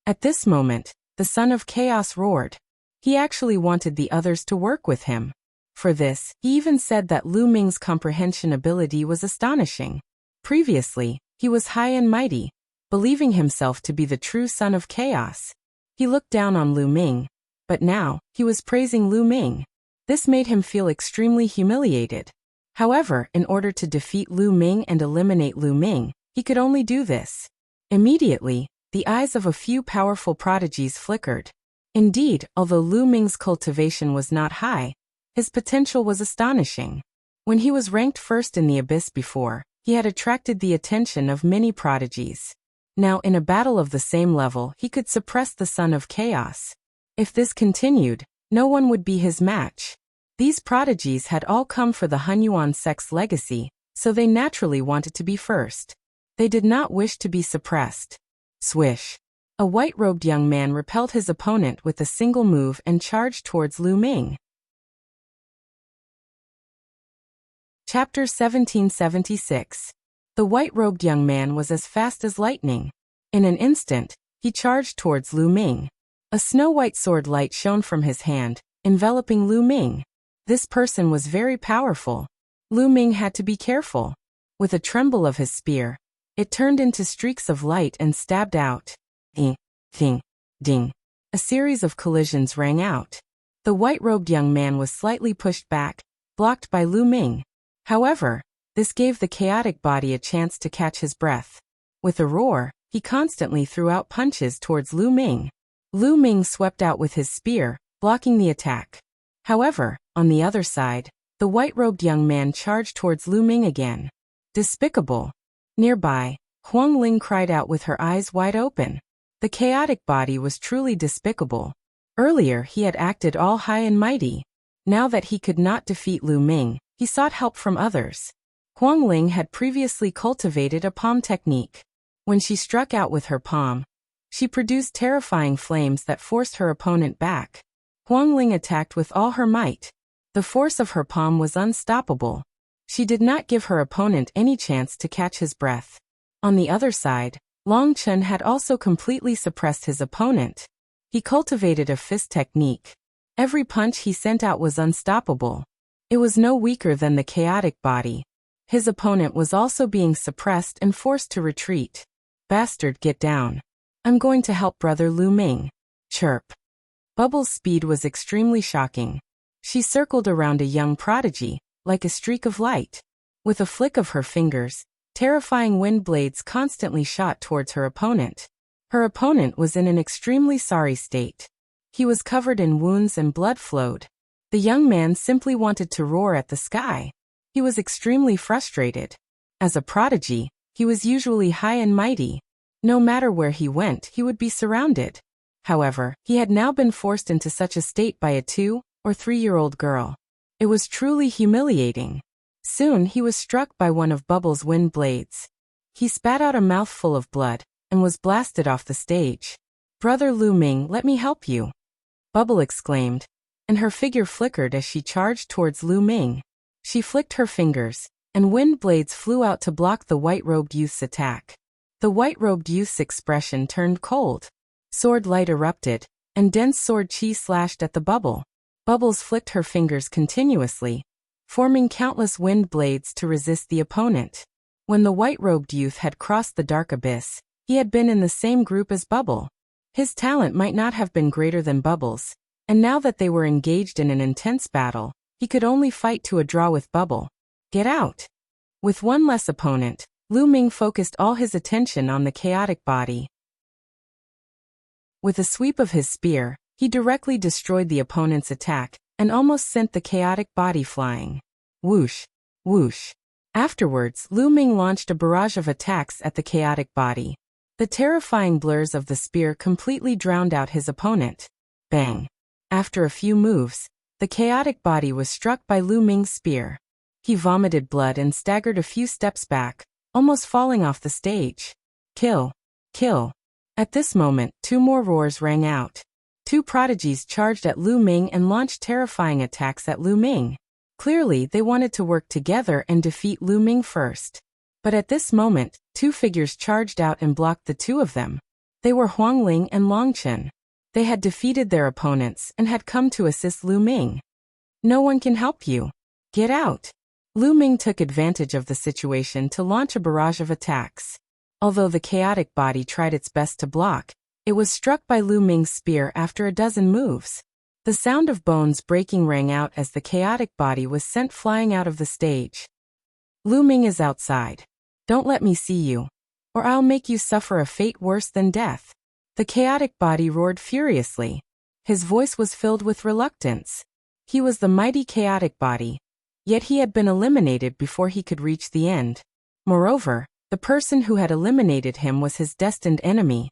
At this moment, the Son of Chaos roared. He actually wanted the others to work with him. For this, he even said that Lu Ming's comprehension ability was astonishing. Previously, he was high and mighty, believing himself to be the true son of chaos. He looked down on Lu Ming, but now, he was praising Lu Ming. This made him feel extremely humiliated. However, in order to defeat Lu Ming and eliminate Lu Ming, he could only do this. Immediately, the eyes of a few powerful prodigies flickered. Indeed, although Lu Ming's cultivation was not high, his potential was astonishing. When he was ranked first in the abyss before, he had attracted the attention of many prodigies. Now in a battle of the same level he could suppress the son of chaos. If this continued, no one would be his match. These prodigies had all come for the Hunyuan sect's legacy, so they naturally wanted to be first. They did not wish to be suppressed. Swish! A white-robed young man repelled his opponent with a single move and charged towards Lu Ming. Chapter 1776. The white-robed young man was as fast as lightning. In an instant, he charged towards Lu Ming. A snow-white sword light shone from his hand, enveloping Lu Ming. This person was very powerful. Lu Ming had to be careful. With a tremble of his spear, it turned into streaks of light and stabbed out. Ding, ding, ding. A series of collisions rang out. The white-robed young man was slightly pushed back, blocked by Lu Ming. However, this gave the chaotic body a chance to catch his breath. With a roar, he constantly threw out punches towards Lu Ming. Lu Ming swept out with his spear, blocking the attack. However, on the other side, the white-robed young man charged towards Lu Ming again. Despicable! Nearby, Huang Ling cried out with her eyes wide open. The chaotic body was truly despicable. Earlier he had acted all high and mighty. Now that he could not defeat Lu Ming, he sought help from others. Huang Ling had previously cultivated a palm technique. When she struck out with her palm, she produced terrifying flames that forced her opponent back. Huang Ling attacked with all her might. The force of her palm was unstoppable. She did not give her opponent any chance to catch his breath. On the other side, Long Chen had also completely suppressed his opponent. He cultivated a fist technique. Every punch he sent out was unstoppable. It was no weaker than the chaotic body. His opponent was also being suppressed and forced to retreat. Bastard, get down. I'm going to help brother Lu Ming. Chirp. Bubble's speed was extremely shocking. She circled around a young prodigy, like a streak of light. With a flick of her fingers, terrifying wind blades constantly shot towards her opponent. Her opponent was in an extremely sorry state. He was covered in wounds and blood flowed. The young man simply wanted to roar at the sky. He was extremely frustrated. As a prodigy, he was usually high and mighty. No matter where he went, he would be surrounded. However, he had now been forced into such a state by a 2- or 3-year-old girl. It was truly humiliating. Soon he was struck by one of Bubble's wind blades. He spat out a mouthful of blood, and was blasted off the stage. Brother Lu Ming, let me help you. Bubble exclaimed, and her figure flickered as she charged towards Lu Ming. She flicked her fingers, and wind blades flew out to block the white-robed youth's attack. The white-robed youth's expression turned cold. Sword light erupted, and dense sword chi slashed at the bubble. Bubbles flicked her fingers continuously, forming countless wind blades to resist the opponent. When the white-robed youth had crossed the dark abyss, he had been in the same group as Bubble. His talent might not have been greater than Bubble's, and now that they were engaged in an intense battle, he could only fight to a draw with Bubble. Get out! With one less opponent, Lu Ming focused all his attention on the chaotic body. With a sweep of his spear, he directly destroyed the opponent's attack, and almost sent the chaotic body flying. Whoosh! Whoosh! Afterwards, Lu Ming launched a barrage of attacks at the chaotic body. The terrifying blurs of the spear completely drowned out his opponent. Bang! After a few moves, the chaotic body was struck by Lu Ming's spear. He vomited blood and staggered a few steps back, almost falling off the stage. Kill! Kill! At this moment, 2 more roars rang out. 2 prodigies charged at Lu Ming and launched terrifying attacks at Lu Ming. Clearly, they wanted to work together and defeat Lu Ming first. But at this moment, 2 figures charged out and blocked the 2 of them. They were Huang Ling and Long Chen. They had defeated their opponents and had come to assist Lu Ming. No one can help you. Get out! Lu Ming took advantage of the situation to launch a barrage of attacks. Although the chaotic body tried its best to block, it was struck by Lu Ming's spear after a dozen moves. The sound of bones breaking rang out as the chaotic body was sent flying out of the stage. Lu Ming is outside. Don't let me see you, or I'll make you suffer a fate worse than death. The chaotic body roared furiously. His voice was filled with reluctance. He was the mighty chaotic body, yet he had been eliminated before he could reach the end. Moreover, the person who had eliminated him was his destined enemy.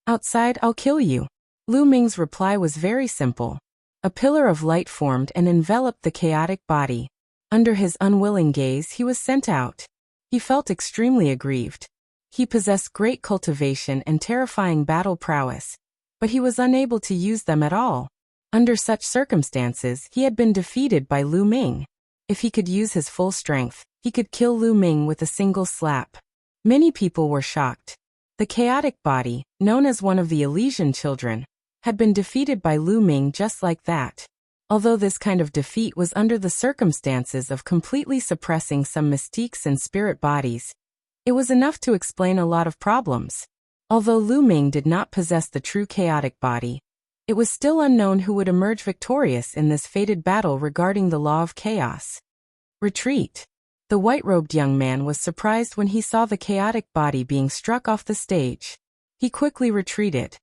Outside, I'll kill you. Lu Ming's reply was very simple. A pillar of light formed and enveloped the chaotic body. Under his unwilling gaze, he was sent out. He felt extremely aggrieved. He possessed great cultivation and terrifying battle prowess, but he was unable to use them at all. Under such circumstances, he had been defeated by Lu Ming. If he could use his full strength, he could kill Lu Ming with a single slap. Many people were shocked. The chaotic body, known as one of the Elysian children, had been defeated by Lu Ming just like that. Although this kind of defeat was under the circumstances of completely suppressing some mystiques and spirit bodies, it was enough to explain a lot of problems. Although Lu Ming did not possess the true chaotic body, it was still unknown who would emerge victorious in this fated battle regarding the law of chaos. Retreat. The white-robed young man was surprised when he saw the chaotic body being struck off the stage. He quickly retreated.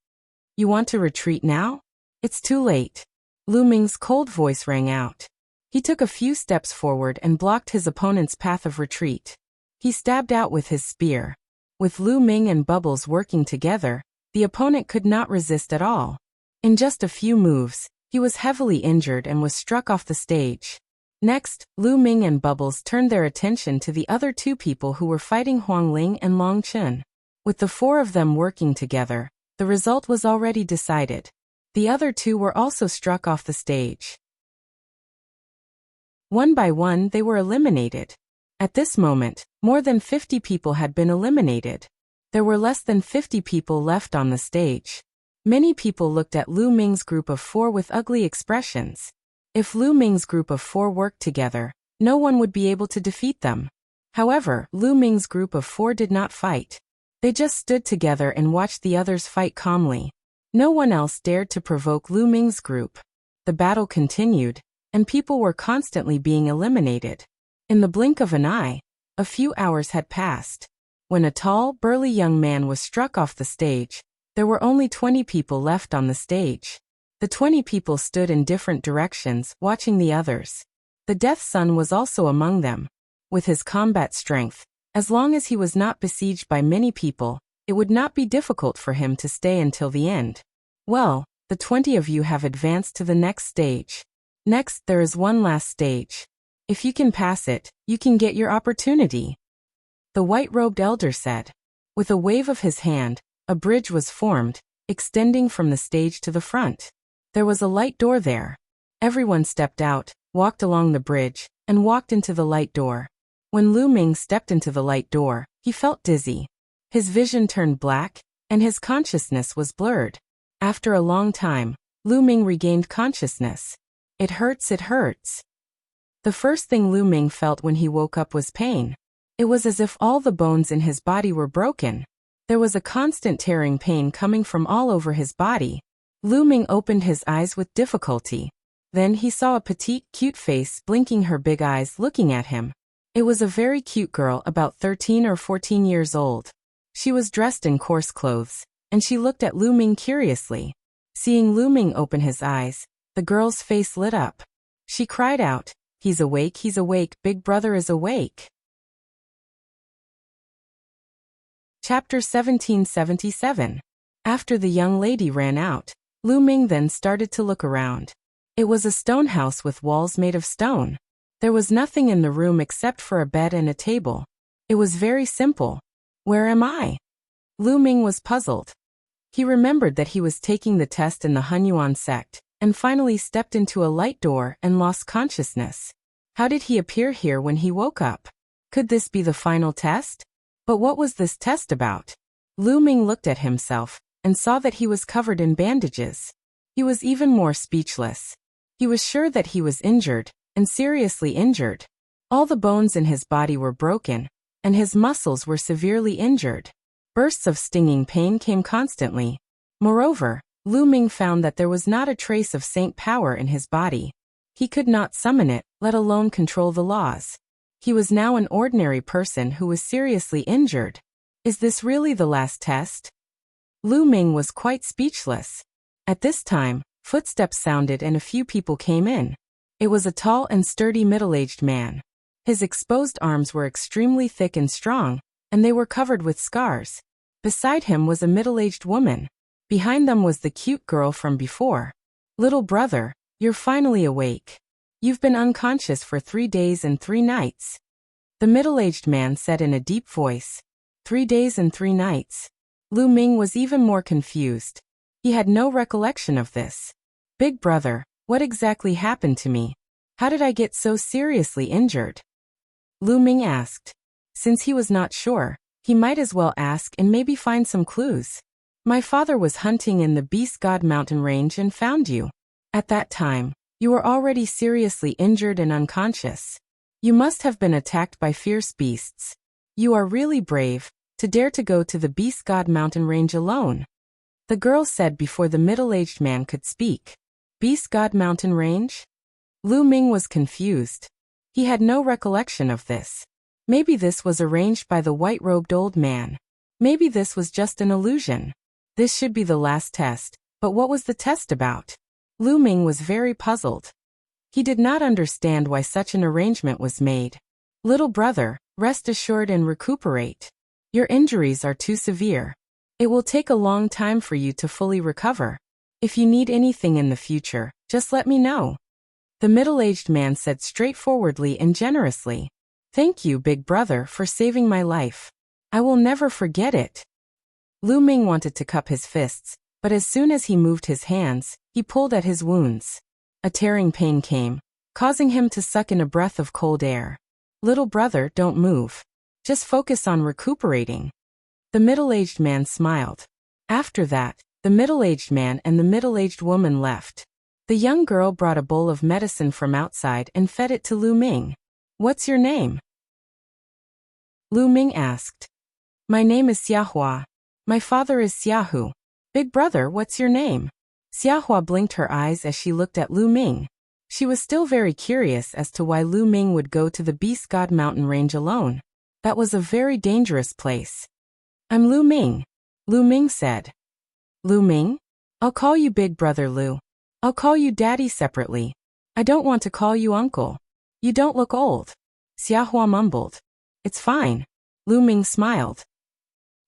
You want to retreat now? It's too late. Lu Ming's cold voice rang out. He took a few steps forward and blocked his opponent's path of retreat. He stabbed out with his spear. With Lu Ming and Bubbles working together, the opponent could not resist at all. In just a few moves, he was heavily injured and was struck off the stage. Next, Lu Ming and Bubbles turned their attention to the other two people who were fighting Huang Ling and Long Chun. With the four of them working together, the result was already decided. The other two were also struck off the stage. One by one, they were eliminated. At this moment, more than 50 people had been eliminated. There were less than 50 people left on the stage. Many people looked at Lu Ming's group of four with ugly expressions. If Lu Ming's group of four worked together, no one would be able to defeat them. However, Lu Ming's group of four did not fight. They just stood together and watched the others fight calmly. No one else dared to provoke Lu Ming's group. The battle continued, and people were constantly being eliminated. In the blink of an eye, a few hours had passed. When a tall, burly young man was struck off the stage, there were only 20 people left on the stage. The 20 people stood in different directions, watching the others. The Death Sun was also among them. With his combat strength, as long as he was not besieged by many people, it would not be difficult for him to stay until the end. Well, the 20 of you have advanced to the next stage. Next, there is one last stage. If you can pass it, you can get your opportunity. The white-robed elder said. With a wave of his hand, a bridge was formed, extending from the stage to the front. There was a light door there. Everyone stepped out, walked along the bridge, and walked into the light door. When Lu Ming stepped into the light door, he felt dizzy. His vision turned black, and his consciousness was blurred. After a long time, Lu Ming regained consciousness. It hurts, it hurts. The first thing Lu Ming felt when he woke up was pain. It was as if all the bones in his body were broken. There was a constant tearing pain coming from all over his body. Lu Ming opened his eyes with difficulty. Then he saw a petite, cute face blinking her big eyes looking at him. It was a very cute girl about 13 or 14 years old. She was dressed in coarse clothes, and she looked at Lu Ming curiously. Seeing Lu Ming open his eyes, the girl's face lit up. She cried out, he's awake, Big Brother is awake." Chapter 1777. After the young lady ran out, Lu Ming then started to look around. It was a stone house with walls made of stone. There was nothing in the room except for a bed and a table. It was very simple. Where am I? Lu Ming was puzzled. He remembered that he was taking the test in the Hunyuan sect, and finally stepped into a light door and lost consciousness. How did he appear here when he woke up? Could this be the final test? But what was this test about? Lu Ming looked at himself, and saw that he was covered in bandages. He was even more speechless. He was sure that he was injured, and seriously injured. All the bones in his body were broken, and his muscles were severely injured. Bursts of stinging pain came constantly. Moreover, Lu Ming found that there was not a trace of saint power in his body. He could not summon it, let alone control the laws. He was now an ordinary person who was seriously injured. Is this really the last test? Lu Ming was quite speechless. At this time, footsteps sounded and a few people came in. It was a tall and sturdy middle-aged man. His exposed arms were extremely thick and strong, and they were covered with scars. Beside him was a middle-aged woman. Behind them was the cute girl from before. Little brother, you're finally awake. You've been unconscious for 3 days and 3 nights. The middle-aged man said in a deep voice. 3 days and 3 nights. Lu Ming was even more confused. He had no recollection of this. Big brother, what exactly happened to me? How did I get so seriously injured? Lu Ming asked. Since he was not sure, he might as well ask and maybe find some clues. My father was hunting in the Beast God mountain range and found you. At that time, you were already seriously injured and unconscious. You must have been attacked by fierce beasts. You are really brave, to dare to go to the Beast God mountain range alone. The girl said before the middle-aged man could speak. Beast God mountain range? Lu Ming was confused. He had no recollection of this. Maybe this was arranged by the white-robed old man. Maybe this was just an illusion. This should be the last test, but what was the test about? Lu Ming was very puzzled. He did not understand why such an arrangement was made. Little brother, rest assured and recuperate. Your injuries are too severe. It will take a long time for you to fully recover. If you need anything in the future, just let me know. The middle-aged man said straightforwardly and generously. Thank you, big brother, for saving my life. I will never forget it. Lu Ming wanted to cup his fists, but as soon as he moved his hands, he pulled at his wounds. A tearing pain came, causing him to suck in a breath of cold air. Little brother, don't move. Just focus on recuperating. The middle-aged man smiled. After that, the middle-aged man and the middle-aged woman left. The young girl brought a bowl of medicine from outside and fed it to Lu Ming. What's your name? Lu Ming asked. My name is Xiahua. My father is Xiahu. Big brother, what's your name? Xiahua blinked her eyes as she looked at Lu Ming. She was still very curious as to why Lu Ming would go to the Beast God mountain range alone. That was a very dangerous place. I'm Lu Ming, Lu Ming said. Lu Ming? I'll call you Big Brother Lu. I'll call you Daddy separately. I don't want to call you Uncle. You don't look old. Xiahua mumbled. It's fine. Lu Ming smiled.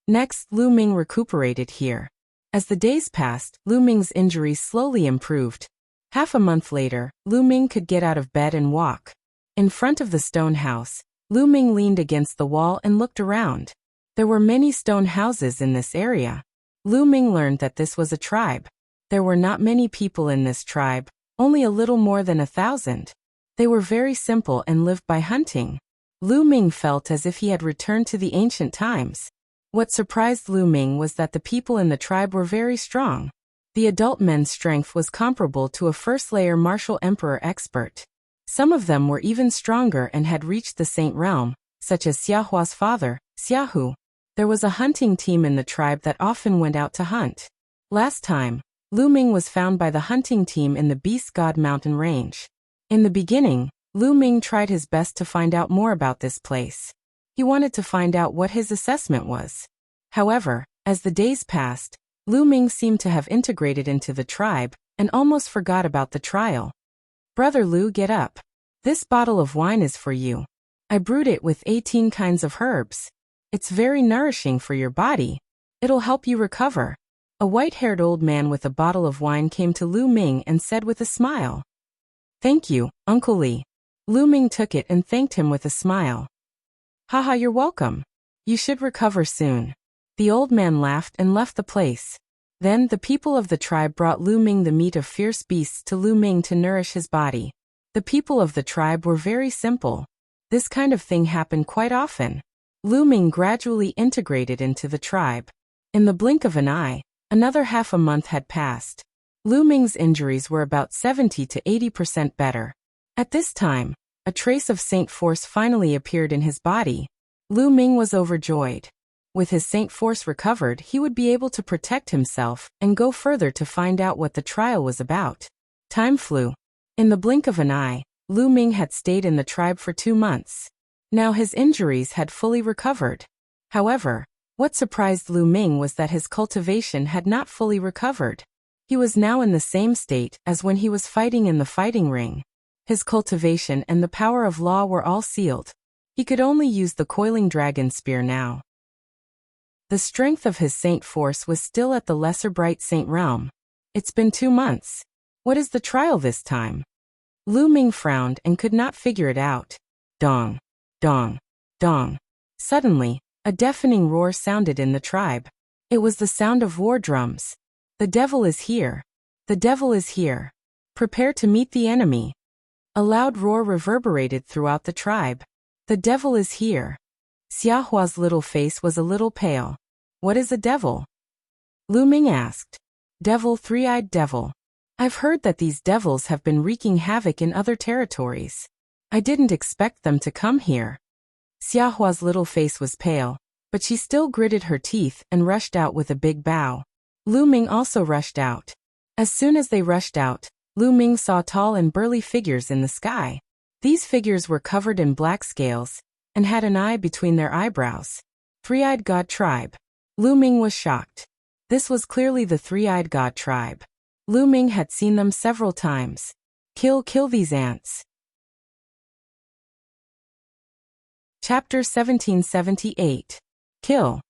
Next, Lu Ming recuperated here. As the days passed, Lu Ming's injuries slowly improved. Half a month later, Lu Ming could get out of bed and walk. In front of the stone house, Lu Ming leaned against the wall and looked around. There were many stone houses in this area. Lu Ming learned that this was a tribe. There were not many people in this tribe, only a little more than 1,000. They were very simple and lived by hunting. Lu Ming felt as if he had returned to the ancient times. What surprised Lu Ming was that the people in the tribe were very strong. The adult men's strength was comparable to a first-layer martial emperor expert. Some of them were even stronger and had reached the saint realm, such as Xiahua's father, Xiahu. There was a hunting team in the tribe that often went out to hunt. Last time, Lu Ming was found by the hunting team in the Beast God mountain range. In the beginning, Lu Ming tried his best to find out more about this place. He wanted to find out what his assessment was. However, as the days passed, Lu Ming seemed to have integrated into the tribe and almost forgot about the trial. Brother Lu, get up. This bottle of wine is for you. I brewed it with 18 kinds of herbs. It's very nourishing for your body. It'll help you recover. A white-haired old man with a bottle of wine came to Lu Ming and said with a smile. Thank you, Uncle Li. Lu Ming took it and thanked him with a smile. Haha, you're welcome. You should recover soon. The old man laughed and left the place. Then the people of the tribe brought Lu Ming the meat of fierce beasts to Lu Ming to nourish his body. The people of the tribe were very simple. This kind of thing happened quite often. Lu Ming gradually integrated into the tribe. In the blink of an eye, another half a month had passed. Lu Ming's injuries were about 70 to 80% better. At this time, a trace of saint force finally appeared in his body. Lu Ming was overjoyed. With his saint force recovered, he would be able to protect himself and go further to find out what the trial was about. Time flew. In the blink of an eye, Lu Ming had stayed in the tribe for 2 months. Now his injuries had fully recovered. However, what surprised Lu Ming was that his cultivation had not fully recovered. He was now in the same state as when he was fighting in the fighting ring. His cultivation and the power of law were all sealed. He could only use the coiling dragon spear now. The strength of his saint force was still at the lesser bright saint realm. It's been 2 months. What is the trial this time? Lu Ming frowned and could not figure it out. Dong, dong, dong. Suddenly, a deafening roar sounded in the tribe. It was the sound of war drums. The devil is here. The devil is here. Prepare to meet the enemy. A loud roar reverberated throughout the tribe. The devil is here. Xiaohua's little face was a little pale. What is a devil? Lu Ming asked. Devil, three-eyed devil. I've heard that these devils have been wreaking havoc in other territories. I didn't expect them to come here. Xiaohua's little face was pale, but she still gritted her teeth and rushed out with a big bow. Lu Ming also rushed out. As soon as they rushed out, Lu Ming saw tall and burly figures in the sky. These figures were covered in black scales and had an eye between their eyebrows. Three-eyed God tribe. Lu Ming was shocked. This was clearly the three-eyed God tribe. Lu Ming had seen them several times. Kill these ants. Chapter 1778. Kill.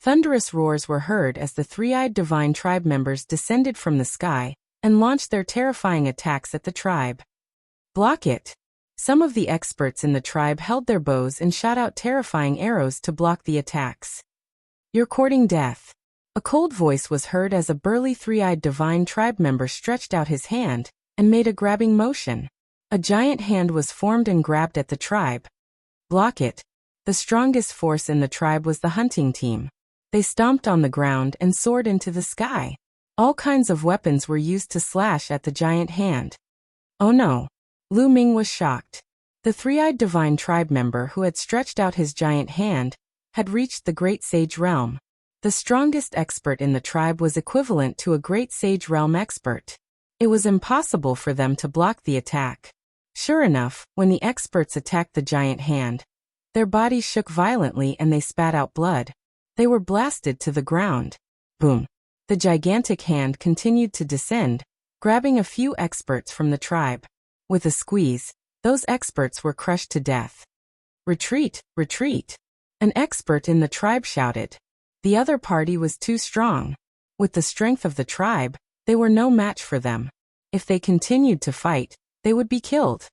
Thunderous roars were heard as the three-eyed divine tribe members descended from the sky and launched their terrifying attacks at the tribe. Block it. Some of the experts in the tribe held their bows and shot out terrifying arrows to block the attacks. You're courting death. A cold voice was heard as a burly three-eyed divine tribe member stretched out his hand and made a grabbing motion. A giant hand was formed and grabbed at the tribe. Block it. The strongest force in the tribe was the hunting team. They stomped on the ground and soared into the sky. All kinds of weapons were used to slash at the giant hand. Oh no! Lu Ming was shocked. The three-eyed divine tribe member who had stretched out his giant hand had reached the Great Sage Realm. The strongest expert in the tribe was equivalent to a Great Sage Realm expert. It was impossible for them to block the attack. Sure enough, when the experts attacked the giant hand, their bodies shook violently and they spat out blood. They were blasted to the ground. Boom! The gigantic hand continued to descend, grabbing a few experts from the tribe. With a squeeze, those experts were crushed to death. Retreat, retreat! An expert in the tribe shouted. The other party was too strong. With the strength of the tribe, they were no match for them. If they continued to fight, they would be killed.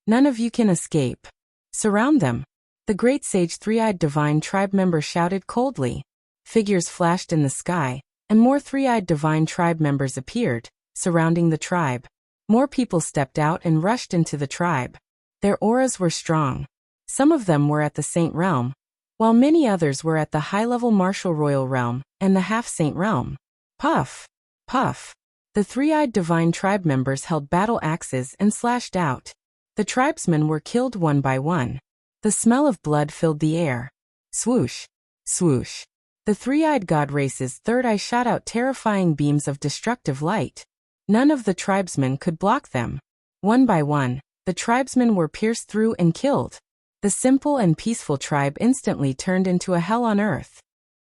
None of you can escape. Surround them. The great sage three-eyed divine tribe member shouted coldly. Figures flashed in the sky, and more three-eyed divine tribe members appeared, surrounding the tribe. More people stepped out and rushed into the tribe. Their auras were strong. Some of them were at the Saint Realm, while many others were at the high-level Martial Royal Realm and the Half-Saint Realm. Puff! Puff! The three-eyed divine tribe members held battle axes and slashed out. The tribesmen were killed one by one. The smell of blood filled the air. Swoosh! Swoosh! The three-eyed god race's third eye shot out terrifying beams of destructive light. None of the tribesmen could block them. One by one, the tribesmen were pierced through and killed. The simple and peaceful tribe instantly turned into a hell on earth.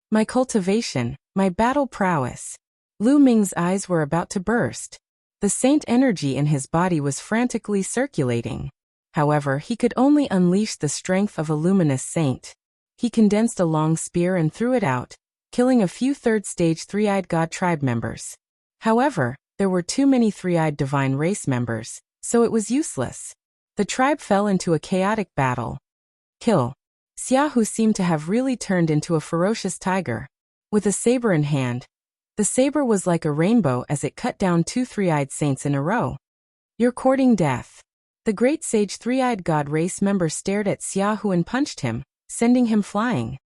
My cultivation, my battle prowess. Lu Ming's eyes were about to burst. The saint energy in his body was frantically circulating. However, he could only unleash the strength of a luminous saint. He condensed a long spear and threw it out, killing a few third-stage three-eyed god tribe members. However, there were too many three-eyed divine race members, so it was useless. The tribe fell into a chaotic battle. Kill. Xiaohu seemed to have really turned into a ferocious tiger. With a saber in hand, the saber was like a rainbow as it cut down two three-eyed saints in a row. You're courting death. The great sage three-eyed god race member stared at Xiaohu and punched him, sending him flying.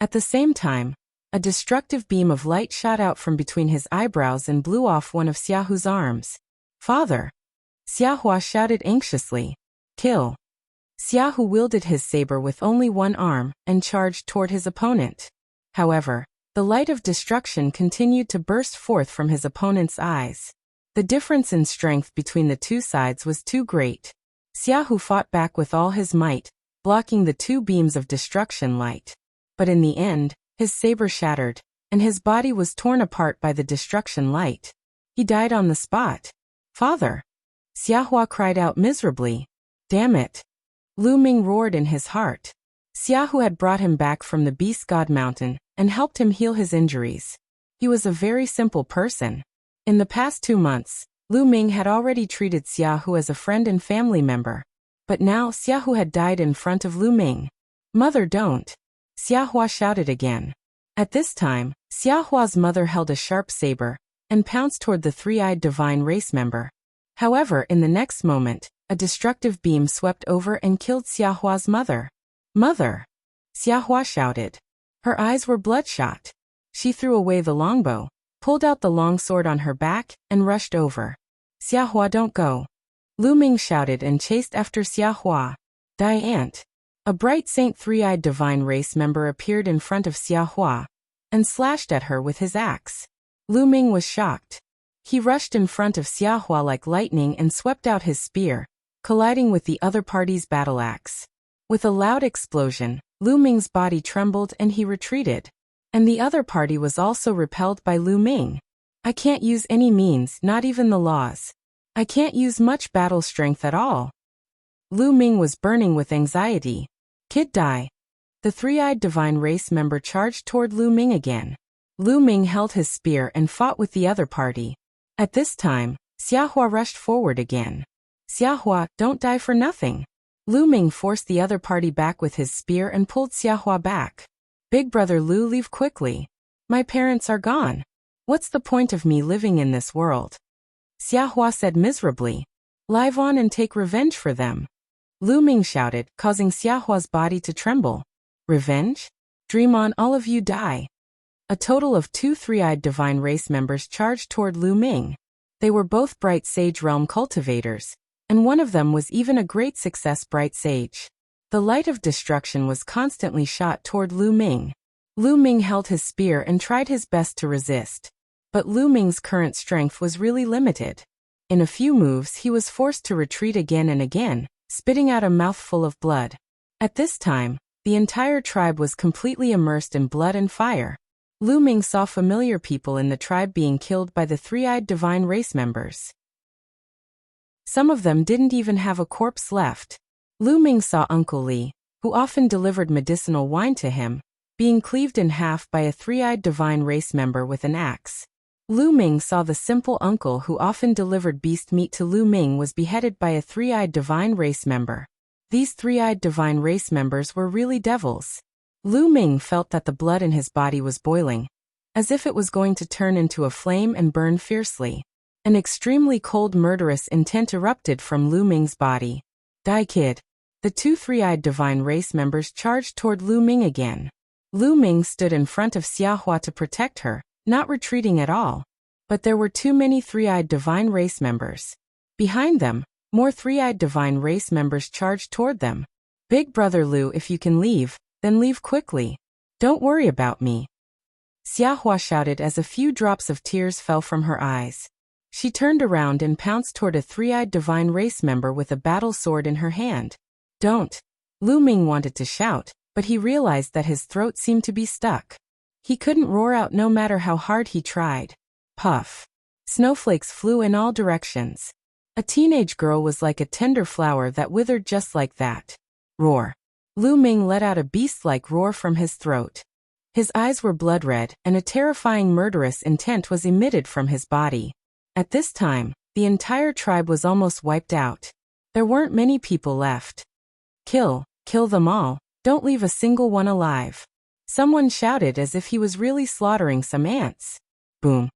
At the same time, a destructive beam of light shot out from between his eyebrows and blew off one of Xiaohu's arms. Father! Xiahua shouted anxiously. Kill. Xiaohu wielded his saber with only one arm and charged toward his opponent. However, the light of destruction continued to burst forth from his opponent's eyes. The difference in strength between the two sides was too great. Xiaohu fought back with all his might, blocking the two beams of destruction light. But in the end, his saber shattered, and his body was torn apart by the destruction light. He died on the spot. "Father!" Xiahua cried out miserably. "Damn it!" Lu Ming roared in his heart. Xiaohu had brought him back from the Beast God Mountain and helped him heal his injuries. He was a very simple person. In the past 2 months, Lu Ming had already treated Xiaohu as a friend and family member. But now Xiaohu had died in front of Lu Ming. "Mother, don't!" Xiahua shouted again. At this time, Xiaohua's mother held a sharp saber and pounced toward the three-eyed divine race member. However, in the next moment, a destructive beam swept over and killed Xiaohua's mother. "Mother!" Xiahua shouted. Her eyes were bloodshot. She threw away the longbow, pulled out the long sword on her back, and rushed over. "Xiahua, don't go!" Lu Ming shouted and chased after Xiahua. "Die, Aunt!" A bright Saint three-eyed divine race member appeared in front of Xiahua and slashed at her with his axe. Lu Ming was shocked. He rushed in front of Xiahua like lightning and swept out his spear, colliding with the other party's battle axe. With a loud explosion, Lu Ming's body trembled and he retreated. And the other party was also repelled by Lu Ming. "I can't use any means, not even the laws. I can't use much battle strength at all." Lu Ming was burning with anxiety. "Kid, die!" The three-eyed divine race member charged toward Lu Ming again. Lu Ming held his spear and fought with the other party. At this time, Xiahua rushed forward again. "Xiahua, don't die for nothing." Lu Ming forced the other party back with his spear and pulled Xiahua back. "Big brother Lu, leave quickly. My parents are gone. What's the point of me living in this world?" Xiahua said miserably. "Live on and take revenge for them." Lu Ming shouted, causing Xiahua's body to tremble. "Revenge? Dream on, all of you die." A total of 2 three-eyed divine race members charged toward Lu Ming. They were both bright sage realm cultivators, and one of them was even a great success bright sage. The light of destruction was constantly shot toward Lu Ming. Lu Ming held his spear and tried his best to resist. But Lu Ming's current strength was really limited. In a few moves he was forced to retreat again and again, spitting out a mouthful of blood. At this time, the entire tribe was completely immersed in blood and fire. Lu Ming saw familiar people in the tribe being killed by the three-eyed divine race members. Some of them didn't even have a corpse left. Lu Ming saw Uncle Li, who often delivered medicinal wine to him, being cleaved in half by a three-eyed divine race member with an axe. Lu Ming saw the simple uncle who often delivered beast meat to Lu Ming was beheaded by a three-eyed divine race member. These three-eyed divine race members were really devils. Lu Ming felt that the blood in his body was boiling, as if it was going to turn into a flame and burn fiercely. An extremely cold murderous intent erupted from Lu Ming's body. "Die, kid!" The 2 three-eyed divine race members charged toward Lu Ming again. Lu Ming stood in front of Xiahua to protect her, not retreating at all. But there were too many three-eyed divine race members. Behind them, more three-eyed divine race members charged toward them. "Big brother Lu, if you can leave, then leave quickly. Don't worry about me." Xiahua shouted as a few drops of tears fell from her eyes. She turned around and pounced toward a three-eyed divine race member with a battle sword in her hand. "Don't!" Lu Ming wanted to shout, but he realized that his throat seemed to be stuck. He couldn't roar out no matter how hard he tried. Puff! Snowflakes flew in all directions. A teenage girl was like a tender flower that withered just like that. Roar! Lu Ming let out a beast-like roar from his throat. His eyes were blood-red, and a terrifying murderous intent was emitted from his body. At this time, the entire tribe was almost wiped out. There weren't many people left. "Kill them all, don't leave a single one alive." Someone shouted as if he was really slaughtering some ants. Boom.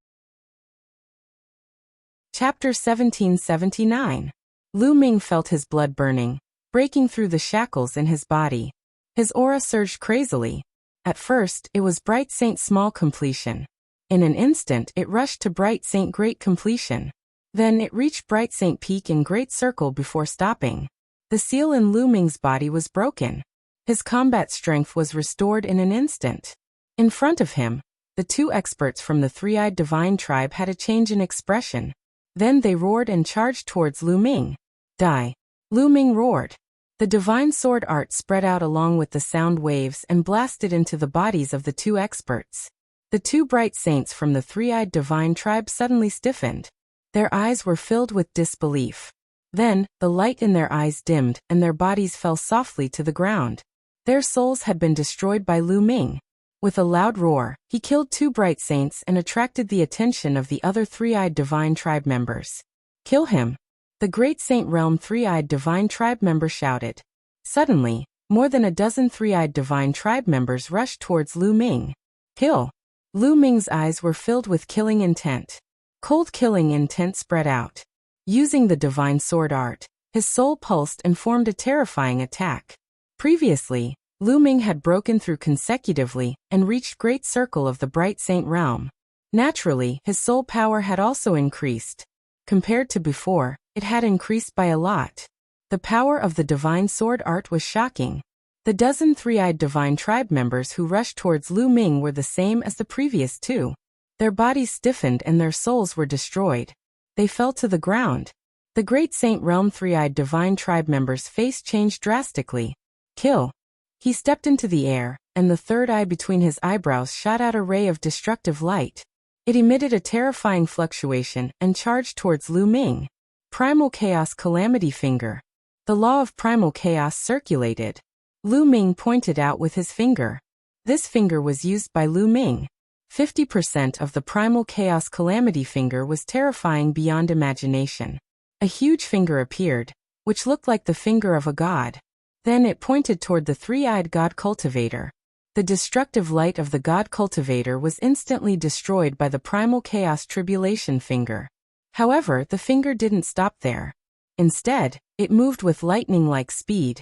Chapter 1779. Lu Ming felt his blood burning, breaking through the shackles in his body. His aura surged crazily. At first, it was Bright Saint Small Completion. In an instant, it rushed to Bright Saint Great Completion. Then it reached Bright Saint Peak in Great Circle before stopping. The seal in Lu Ming's body was broken. His combat strength was restored in an instant. In front of him, the two experts from the three-eyed divine tribe had a change in expression. Then they roared and charged towards Lu Ming. Die! Lu Ming roared. The divine sword art spread out along with the sound waves and blasted into the bodies of the two experts. The two bright saints from the three-eyed divine tribe suddenly stiffened. Their eyes were filled with disbelief. Then, the light in their eyes dimmed and their bodies fell softly to the ground. Their souls had been destroyed by Lu Ming. With a loud roar, he killed two bright saints and attracted the attention of the other three-eyed divine tribe members. Kill him! The Great Saint Realm three-eyed divine tribe member shouted. Suddenly, more than a dozen three-eyed divine tribe members rushed towards Lu Ming. Kill! Lu Ming's eyes were filled with killing intent. Cold killing intent spread out. Using the divine sword art, his soul pulsed and formed a terrifying attack. Previously, Lu Ming had broken through consecutively and reached Great Circle of the Bright Saint Realm. Naturally, his soul power had also increased. Compared to before, it had increased by a lot. The power of the divine sword art was shocking. The dozen three-eyed divine tribe members who rushed towards Lu Ming were the same as the previous two. Their bodies stiffened and their souls were destroyed. They fell to the ground. The Great Saint Realm three-eyed divine tribe member's face changed drastically. Kill! He stepped into the air, and the third eye between his eyebrows shot out a ray of destructive light. It emitted a terrifying fluctuation and charged towards Lu Ming. Primal Chaos Calamity Finger. The law of primal chaos circulated. Lu Ming pointed out with his finger. This finger was used by Lu Ming. 50% of the primal chaos calamity finger was terrifying beyond imagination. A huge finger appeared, which looked like the finger of a god. Then it pointed toward the three-eyed god cultivator. The destructive light of the god cultivator was instantly destroyed by the primal chaos tribulation finger. However, the finger didn't stop there. Instead, it moved with lightning-like speed,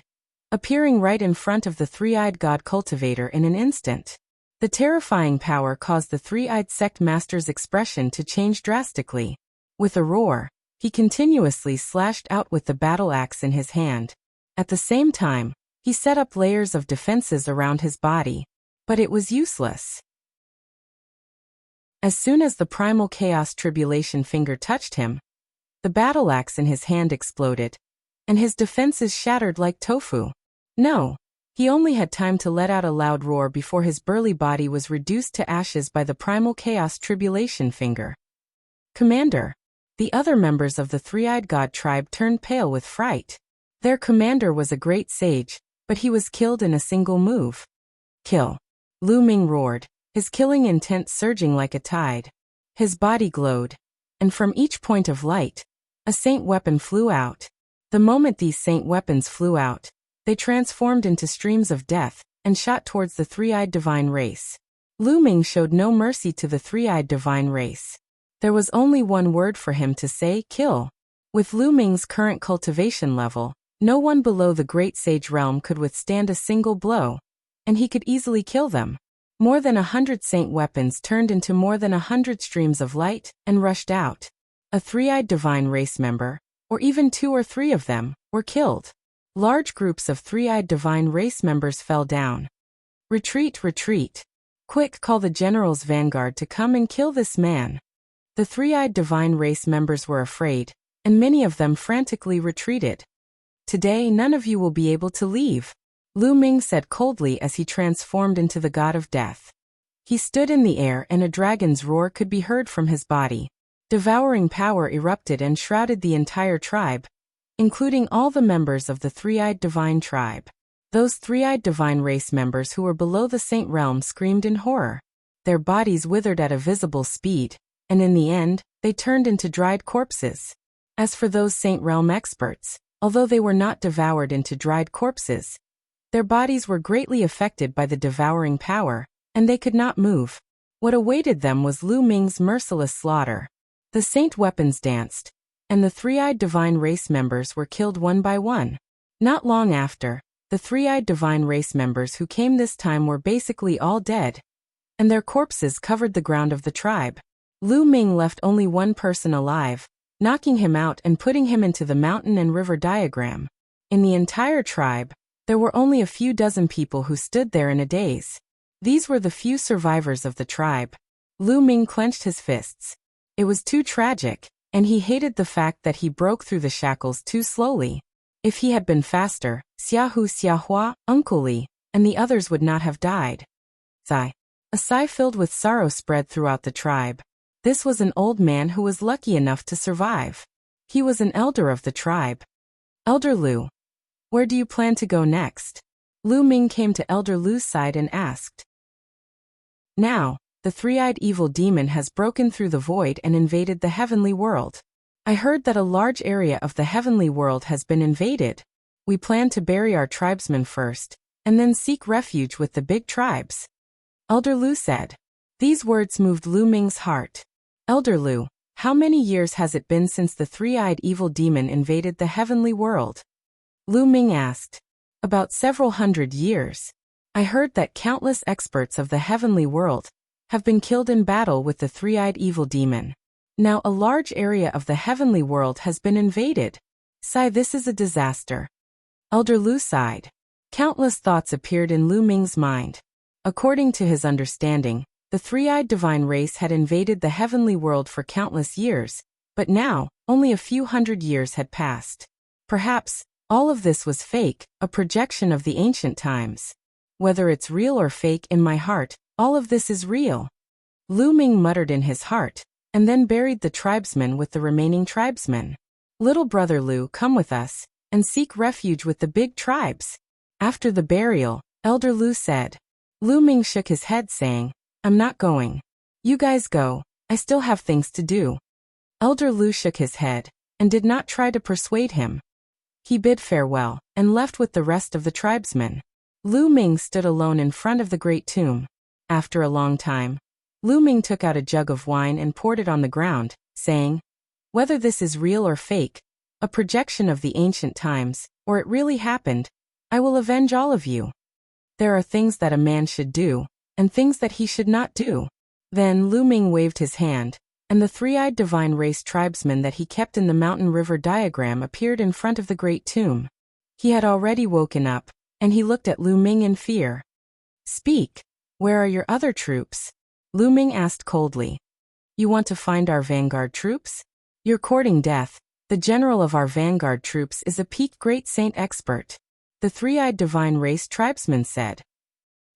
appearing right in front of the three-eyed god cultivator in an instant. The terrifying power caused the three-eyed sect master's expression to change drastically. With a roar, he continuously slashed out with the battle axe in his hand. At the same time, he set up layers of defenses around his body, but it was useless. As soon as the primal chaos tribulation finger touched him, the battle axe in his hand exploded, and his defenses shattered like tofu. No, he only had time to let out a loud roar before his burly body was reduced to ashes by the primal chaos tribulation finger. Commander! The other members of the three-eyed god tribe turned pale with fright. Their commander was a great sage, but he was killed in a single move. Kill! Lu Ming roared, his killing intent surging like a tide. His body glowed, and from each point of light, a saint weapon flew out. The moment these saint weapons flew out, they transformed into streams of death and shot towards the three-eyed divine race. Lu Ming showed no mercy to the three-eyed divine race. There was only one word for him to say: kill. With Lu Ming's current cultivation level, no one below the Great Sage Realm could withstand a single blow, and he could easily kill them. More than 100 saint weapons turned into more than 100 streams of light and rushed out. A three-eyed divine race member, or even 2 or 3 of them, were killed. Large groups of three-eyed divine race members fell down. Retreat, retreat. Quick, call the general's vanguard to come and kill this man. The three-eyed divine race members were afraid, and many of them frantically retreated. Today none of you will be able to leave, Lu Ming said coldly as he transformed into the god of death. He stood in the air and a dragon's roar could be heard from his body. Devouring power erupted and shrouded the entire tribe, including all the members of the three-eyed divine tribe. Those three-eyed divine race members who were below the saint realm screamed in horror. Their bodies withered at a visible speed, and in the end, they turned into dried corpses. As for those saint realm experts, although they were not devoured into dried corpses, their bodies were greatly affected by the devouring power, and they could not move. What awaited them was Lu Ming's merciless slaughter. The saint weapons danced, and the three-eyed divine race members were killed one by one. Not long after, the three-eyed divine race members who came this time were basically all dead, and their corpses covered the ground of the tribe. Lu Ming left only one person alive, knocking him out and putting him into the mountain and river diagram. In the entire tribe, there were only a few dozen people who stood there in a daze. These were the few survivors of the tribe. Lu Ming clenched his fists. It was too tragic, and he hated the fact that he broke through the shackles too slowly. If he had been faster, Xiaohu Xiaohua, Uncle Li, and the others would not have died. Sigh. A sigh filled with sorrow spread throughout the tribe. This was an old man who was lucky enough to survive. He was an elder of the tribe. Elder Lu. Where do you plan to go next? Lu Ming came to Elder Lu's side and asked. Now, the three-eyed evil demon has broken through the void and invaded the heavenly world. I heard that a large area of the heavenly world has been invaded. We plan to bury our tribesmen first, and then seek refuge with the big tribes. Elder Lu said. These words moved Lu Ming's heart. Elder Lu, how many years has it been since the three-eyed evil demon invaded the heavenly world? Lu Ming asked. About several hundred years. I heard that countless experts of the heavenly world have been killed in battle with the three-eyed evil demon. Now a large area of the heavenly world has been invaded. Sigh, this is a disaster. Elder Lu sighed. Countless thoughts appeared in Lu Ming's mind. According to his understanding, the three-eyed divine race had invaded the heavenly world for countless years, but now, only a few hundred years had passed. Perhaps, all of this was fake, a projection of the ancient times. Whether it's real or fake, in my heart, all of this is real. Lu Ming muttered in his heart, and then buried the tribesmen with the remaining tribesmen. Little brother Lu, come with us, and seek refuge with the big tribes. After the burial, Elder Lu said. Lu Ming shook his head saying, I'm not going. You guys go, I still have things to do. Elder Lu shook his head, and did not try to persuade him. He bid farewell, and left with the rest of the tribesmen. Lu Ming stood alone in front of the great tomb. After a long time, Lu Ming took out a jug of wine and poured it on the ground, saying, whether this is real or fake, a projection of the ancient times, or it really happened, I will avenge all of you. There are things that a man should do, and things that he should not do. Then Lu Ming waved his hand, and the three-eyed divine race tribesman that he kept in the mountain river diagram appeared in front of the great tomb. He had already woken up, and he looked at Lu Ming in fear. Speak, where are your other troops? Lu Ming asked coldly. You want to find our vanguard troops? You're courting death. The general of our vanguard troops is a peak great saint expert. The three-eyed divine race tribesman said.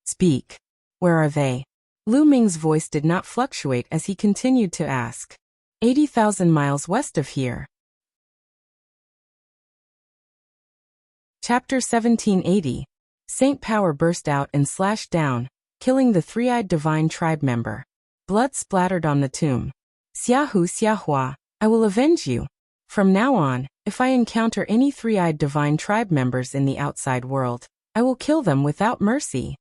Speak. Where are they? Lu Ming's voice did not fluctuate as he continued to ask. 80,000 miles west of here. Chapter 1780. Saint Power burst out and slashed down, killing the three-eyed divine tribe member. Blood splattered on the tomb. Xiaohu Xiaohua, I will avenge you. From now on, if I encounter any three-eyed divine tribe members in the outside world, I will kill them without mercy.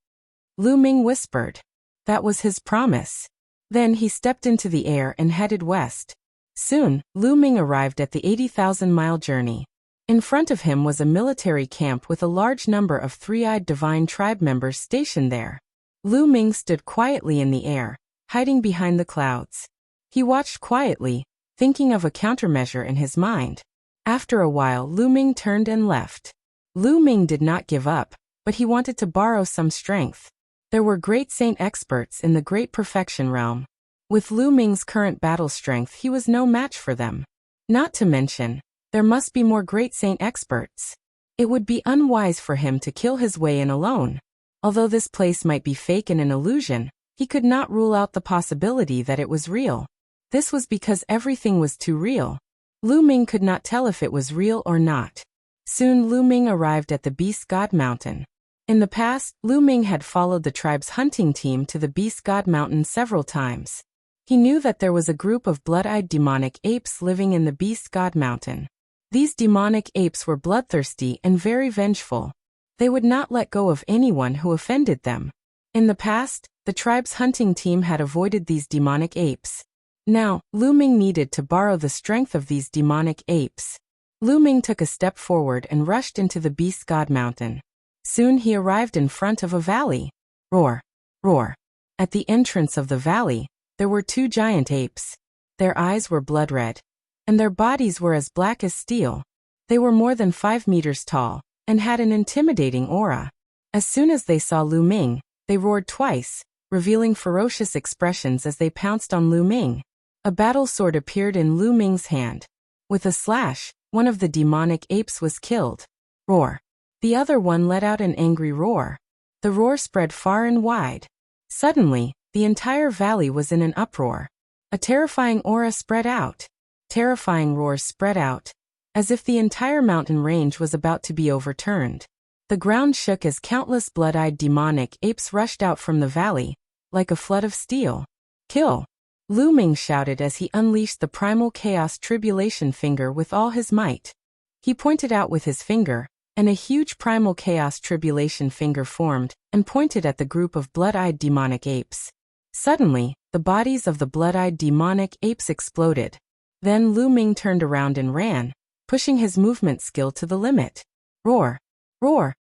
Lu Ming whispered. That was his promise. Then he stepped into the air and headed west. Soon, Lu Ming arrived at the 80,000-mile journey. In front of him was a military camp with a large number of three-eyed divine tribe members stationed there. Lu Ming stood quietly in the air, hiding behind the clouds. He watched quietly, thinking of a countermeasure in his mind. After a while, Lu Ming turned and left. Lu Ming did not give up, but he wanted to borrow some strength. There were great saint experts in the great perfection realm. With Lu Ming's current battle strength, he was no match for them. Not to mention, there must be more great saint experts. It would be unwise for him to kill his way in alone. Although this place might be fake and an illusion, he could not rule out the possibility that it was real. This was because everything was too real. Lu Ming could not tell if it was real or not. Soon Lu Ming arrived at the Beast God Mountain. In the past, Lu Ming had followed the tribe's hunting team to the Beast God Mountain several times. He knew that there was a group of blood-eyed demonic apes living in the Beast God Mountain. These demonic apes were bloodthirsty and very vengeful. They would not let go of anyone who offended them. In the past, the tribe's hunting team had avoided these demonic apes. Now, Lu Ming needed to borrow the strength of these demonic apes. Lu Ming took a step forward and rushed into the Beast God Mountain. Soon he arrived in front of a valley. Roar! Roar! At the entrance of the valley, there were two giant apes. Their eyes were blood red, and their bodies were as black as steel. They were more than 5 meters tall, and had an intimidating aura. As soon as they saw Lu Ming, they roared twice, revealing ferocious expressions as they pounced on Lu Ming. A battle sword appeared in Lu Ming's hand. With a slash, one of the demonic apes was killed. Roar. The other one let out an angry roar. The roar spread far and wide. Suddenly, the entire valley was in an uproar. A terrifying aura spread out. Terrifying roars spread out, as if the entire mountain range was about to be overturned. The ground shook as countless blood-eyed demonic apes rushed out from the valley, like a flood of steel. Kill! Lu Ming shouted as he unleashed the primal chaos tribulation finger with all his might. He pointed out with his finger, and a huge primal chaos tribulation finger formed and pointed at the group of blood-eyed demonic apes. Suddenly, the bodies of the blood-eyed demonic apes exploded. Then Lu Ming turned around and ran, pushing his movement skill to the limit. Roar! Roar!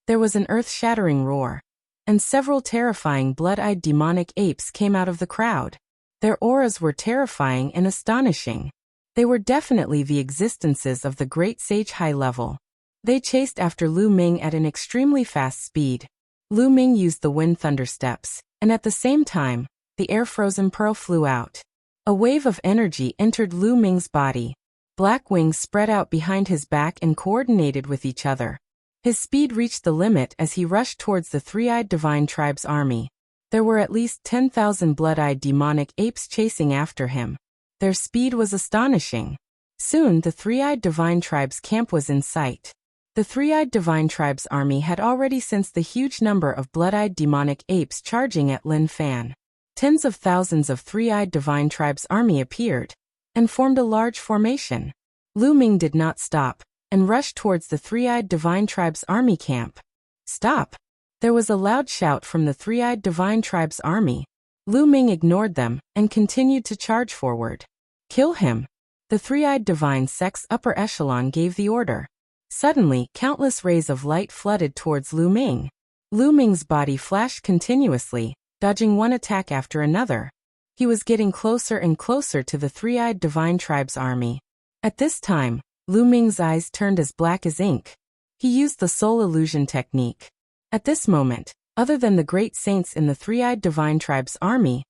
There was an earth-shattering roar, and several terrifying blood-eyed demonic apes came out of the crowd. Their auras were terrifying and astonishing. They were definitely the existences of the great sage high level. They chased after Lu Ming at an extremely fast speed. Lu Ming used the wind thunder steps, and at the same time, the air-frozen pearl flew out. A wave of energy entered Lu Ming's body. Black wings spread out behind his back and coordinated with each other. His speed reached the limit as he rushed towards the three-eyed divine tribe's army. There were at least 10,000 blood-eyed demonic apes chasing after him. Their speed was astonishing. Soon the three-eyed divine tribe's camp was in sight. The three-eyed divine tribe's army had already sensed the huge number of blood-eyed demonic apes charging at Lin Fan. Tens of thousands of three-eyed divine tribe's army appeared and formed a large formation. Lu Ming did not stop and rushed towards the three-eyed divine tribe's army camp. Stop! There was a loud shout from the three-eyed divine tribe's army. Lu Ming ignored them and continued to charge forward. Kill him! The three-eyed divine sect's upper echelon gave the order. Suddenly, countless rays of light flooded towards Lu Ming. Lu Ming's body flashed continuously, dodging one attack after another. He was getting closer and closer to the three-eyed divine tribe's army. At this time, Lu Ming's eyes turned as black as ink. He used the soul illusion technique. At this moment, other than the great saints in the three-eyed divine tribe's army,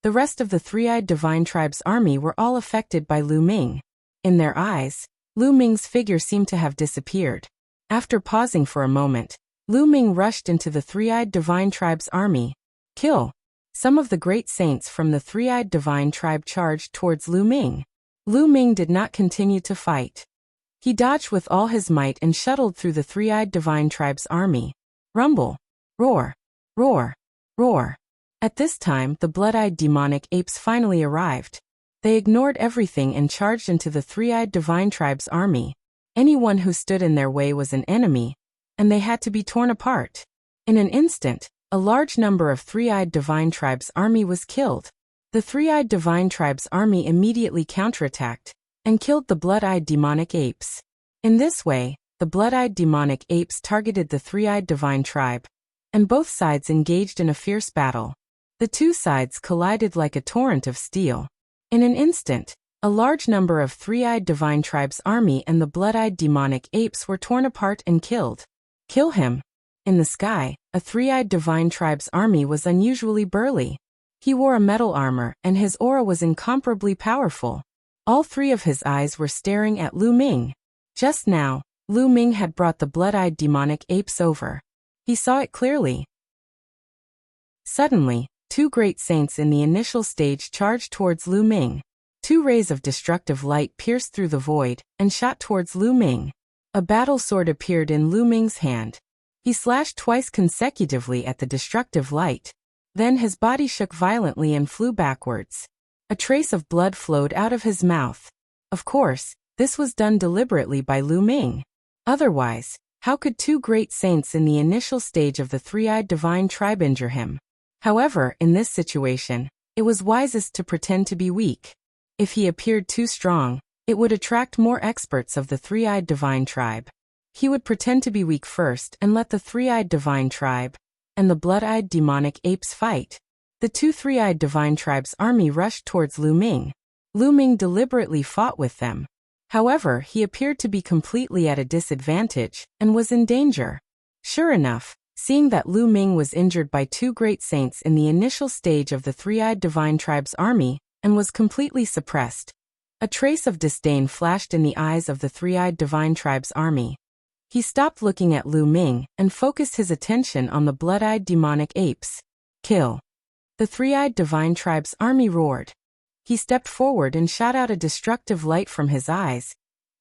the rest of the three-eyed divine tribe's army were all affected by Lu Ming. In their eyes, Lu Ming's figure seemed to have disappeared. After pausing for a moment, Lu Ming rushed into the three-eyed divine tribe's army. Kill! Some of the great saints from the three-eyed divine tribe charged towards Lu Ming. Lu Ming did not continue to fight. He dodged with all his might and shuttled through the three-eyed divine tribe's army. Rumble! Roar! Roar! Roar! At this time, the blood-eyed demonic apes finally arrived. They ignored everything and charged into the three-eyed divine tribe's army. Anyone who stood in their way was an enemy, and they had to be torn apart. In an instant, a large number of three-eyed divine tribe's army was killed. The three-eyed divine tribe's army immediately counterattacked and killed the blood-eyed demonic apes. In this way, the blood-eyed demonic apes targeted the three-eyed divine tribe, and both sides engaged in a fierce battle. The two sides collided like a torrent of steel. In an instant, a large number of three-eyed divine tribe's army and the blood-eyed demonic apes were torn apart and killed. Kill him! In the sky, a three-eyed divine tribe's army was unusually burly. He wore a metal armor, and his aura was incomparably powerful. All three of his eyes were staring at Lu Ming. Just now, Lu Ming had brought the blood-eyed demonic apes over. He saw it clearly. Suddenly, two great saints in the initial stage charged towards Lu Ming. Two rays of destructive light pierced through the void and shot towards Lu Ming. A battle sword appeared in Lu Ming's hand. He slashed twice consecutively at the destructive light. Then his body shook violently and flew backwards. A trace of blood flowed out of his mouth. Of course, this was done deliberately by Lu Ming. Otherwise, how could two great saints in the initial stage of the three-eyed divine tribe injure him? However, in this situation, it was wisest to pretend to be weak. If he appeared too strong, it would attract more experts of the three-eyed divine tribe. He would pretend to be weak first and let the three-eyed divine tribe and the blood-eyed demonic apes fight. The two three-eyed divine tribe's army rushed towards Lu Ming. Lu Ming deliberately fought with them. However, he appeared to be completely at a disadvantage, and was in danger. Sure enough, seeing that Lu Ming was injured by two great saints in the initial stage of the three-eyed divine tribe's army, and was completely suppressed, a trace of disdain flashed in the eyes of the three-eyed divine tribe's army. He stopped looking at Lu Ming, and focused his attention on the blood-eyed demonic apes. Kill! The three-eyed divine tribe's army roared. He stepped forward and shot out a destructive light from his eyes,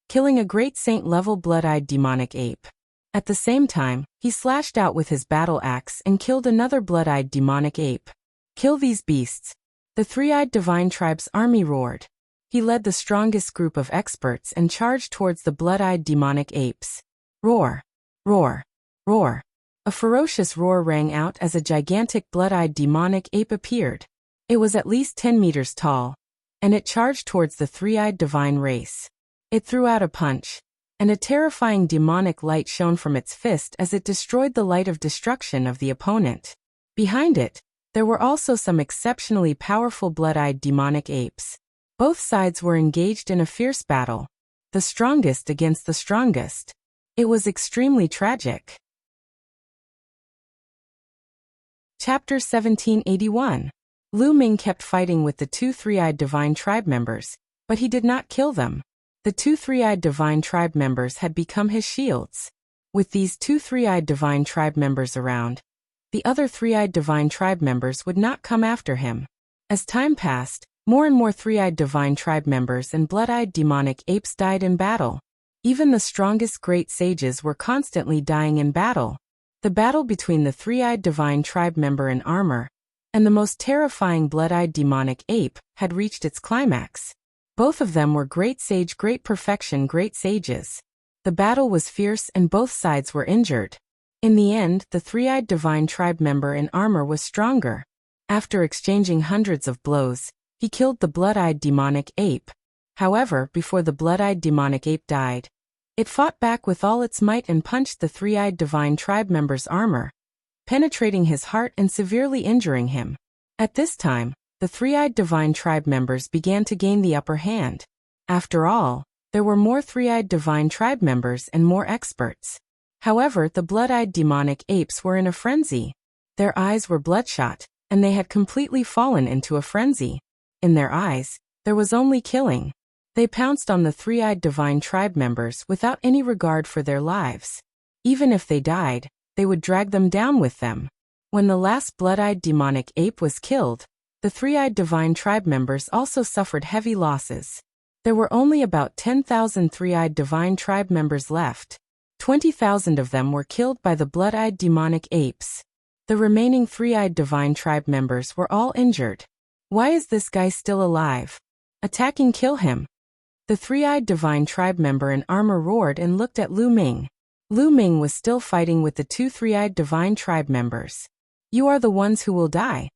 killing a great saint-level blood-eyed demonic ape. At the same time, he slashed out with his battle axe and killed another blood-eyed demonic ape. Kill these beasts! The three-eyed divine tribe's army roared. He led the strongest group of experts and charged towards the blood-eyed demonic apes. Roar! Roar! Roar! A ferocious roar rang out as a gigantic blood-eyed demonic ape appeared. It was at least 10 meters tall, and it charged towards the three-eyed divine race. It threw out a punch, and a terrifying demonic light shone from its fist as it destroyed the light of destruction of the opponent. Behind it, there were also some exceptionally powerful blood-eyed demonic apes. Both sides were engaged in a fierce battle, the strongest against the strongest. It was extremely tragic. Chapter 1781. Lu Ming kept fighting with the two three-eyed divine tribe members, but he did not kill them. The two three-eyed divine tribe members had become his shields. With these two three-eyed divine tribe members around, the other three-eyed divine tribe members would not come after him. As time passed, more and more three-eyed divine tribe members and blood-eyed demonic apes died in battle. Even the strongest great sages were constantly dying in battle. The battle between the three-eyed divine tribe member in armor and the most terrifying blood-eyed demonic ape had reached its climax. Both of them were great sage, great perfection, great sages. The battle was fierce and both sides were injured. In the end, the three-eyed divine tribe member in armor was stronger. After exchanging hundreds of blows, he killed the blood-eyed demonic ape. However, before the blood-eyed demonic ape died, it fought back with all its might and punched the three-eyed divine tribe member's armor, penetrating his heart and severely injuring him. At this time, the three-eyed divine tribe members began to gain the upper hand. After all, there were more three-eyed divine tribe members and more experts. However, the blood-eyed demonic apes were in a frenzy. Their eyes were bloodshot, and they had completely fallen into a frenzy. In their eyes, there was only killing. They pounced on the three-eyed divine tribe members without any regard for their lives. Even if they died, they would drag them down with them. When the last blood-eyed demonic ape was killed, the three-eyed divine tribe members also suffered heavy losses. There were only about 10,000 three-eyed divine tribe members left. 20,000 of them were killed by the blood-eyed demonic apes. The remaining three-eyed divine tribe members were all injured. Why is this guy still alive? Attacking, kill him! The three-eyed divine tribe member in armor roared and looked at Lu Ming. Lu Ming was still fighting with the two three-eyed divine tribe members. You are the ones who will die.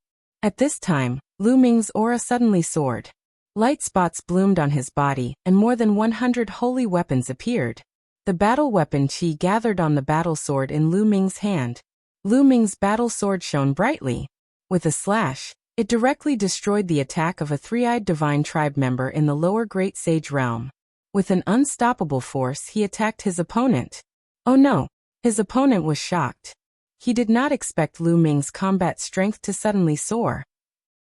At this time, Lu Ming's aura suddenly soared. Light spots bloomed on his body, and more than 100 holy weapons appeared. The battle weapon Qi gathered on the battle sword in Lu Ming's hand. Lu Ming's battle sword shone brightly. With a slash, it directly destroyed the attack of a three-eyed divine tribe member in the lower great sage realm. With an unstoppable force, he attacked his opponent. Oh no! His opponent was shocked. He did not expect Lu Ming's combat strength to suddenly soar.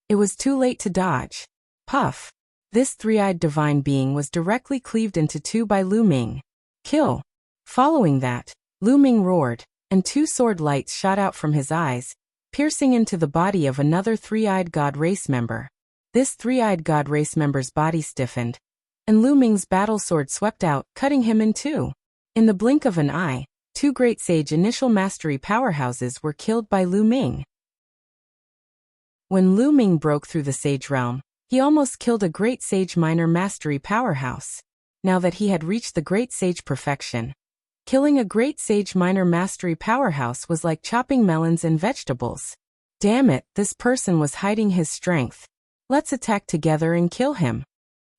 It was too late to dodge. Puff! This three-eyed divine being was directly cleaved into two by Lu Ming. Kill! Following that, Lu Ming roared, and two sword lights shot out from his eyes, piercing into the body of another three-eyed god race member. This three-eyed god race member's body stiffened, and Lu Ming's battle sword swept out, cutting him in two. In the blink of an eye, two great sage initial mastery powerhouses were killed by Lu Ming. When Lu Ming broke through the sage realm, he almost killed a great sage minor mastery powerhouse. Now that he had reached the great sage perfection, killing a great sage minor mastery powerhouse was like chopping melons and vegetables. Damn it, this person was hiding his strength. Let's attack together and kill him.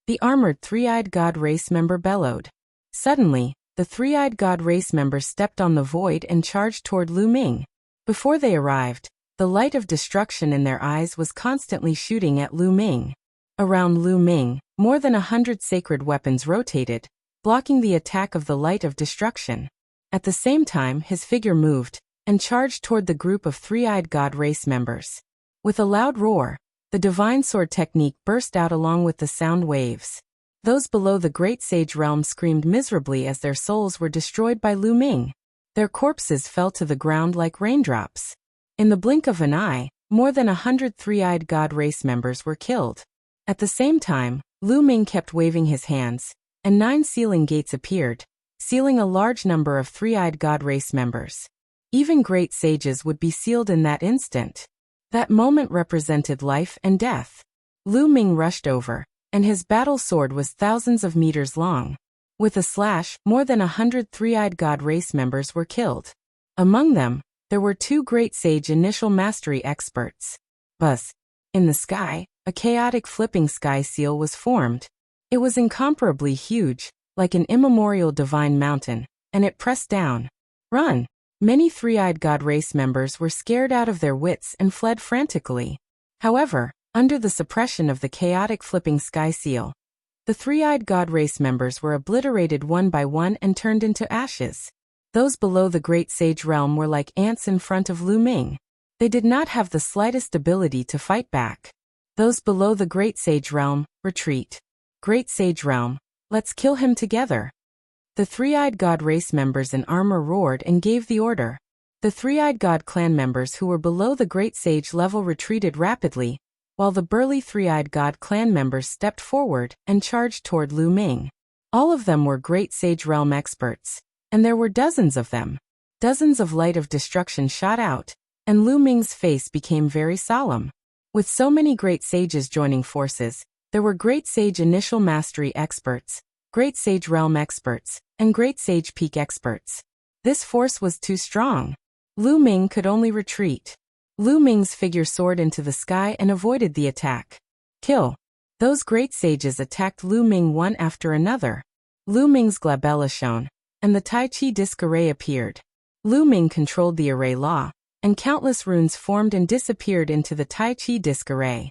The armored three-eyed god race member bellowed. Suddenly, the three-eyed god race member stepped on the void and charged toward Lu Ming. Before they arrived, the light of destruction in their eyes was constantly shooting at Lu Ming. Around Lu Ming, more than 100 sacred weapons rotated, blocking the attack of the Light of Destruction. At the same time, his figure moved and charged toward the group of three-eyed god race members. With a loud roar, the divine sword technique burst out along with the sound waves. Those below the great sage realm screamed miserably as their souls were destroyed by Lu Ming. Their corpses fell to the ground like raindrops. In the blink of an eye, more than 100 three-eyed god race members were killed. At the same time, Lu Ming kept waving his hands, and 9 sealing gates appeared, sealing a large number of three-eyed god race members. Even great sages would be sealed in that instant. That moment represented life and death. Lu Ming rushed over, and his battle sword was thousands of meters long. With a slash, more than 100 three-eyed god race members were killed. Among them, there were 2 great sage initial mastery experts. Buzz. In the sky, a chaotic flipping sky seal was formed. It was incomparably huge, like an immemorial divine mountain, and it pressed down. Run! Many three-eyed god race members were scared out of their wits and fled frantically. However, under the suppression of the chaotic flipping sky seal, the three-eyed god race members were obliterated one by one and turned into ashes. Those below the great sage realm were like ants in front of Lu Ming. They did not have the slightest ability to fight back. Those below the great sage realm, retreat. Great sage realm, let's kill him together. The three-eyed god race members in armor roared and gave the order. The three-eyed god clan members who were below the great sage level retreated rapidly, while the burly three-eyed god clan members stepped forward and charged toward Lu Ming. All of them were great sage realm experts, and there were dozens of them. Dozens of light of destruction shot out, and Lu Ming's face became very solemn. With so many great sages joining forces, there were great sage initial mastery experts, great sage realm experts, and great sage peak experts. This force was too strong. Lu Ming could only retreat. Lu Ming's figure soared into the sky and avoided the attack. Kill. Those great sages attacked Lu Ming one after another. Lu Ming's glabella shone, and the Tai Chi disc array appeared. Lu Ming controlled the array law, and countless runes formed and disappeared into the Tai Chi disc array.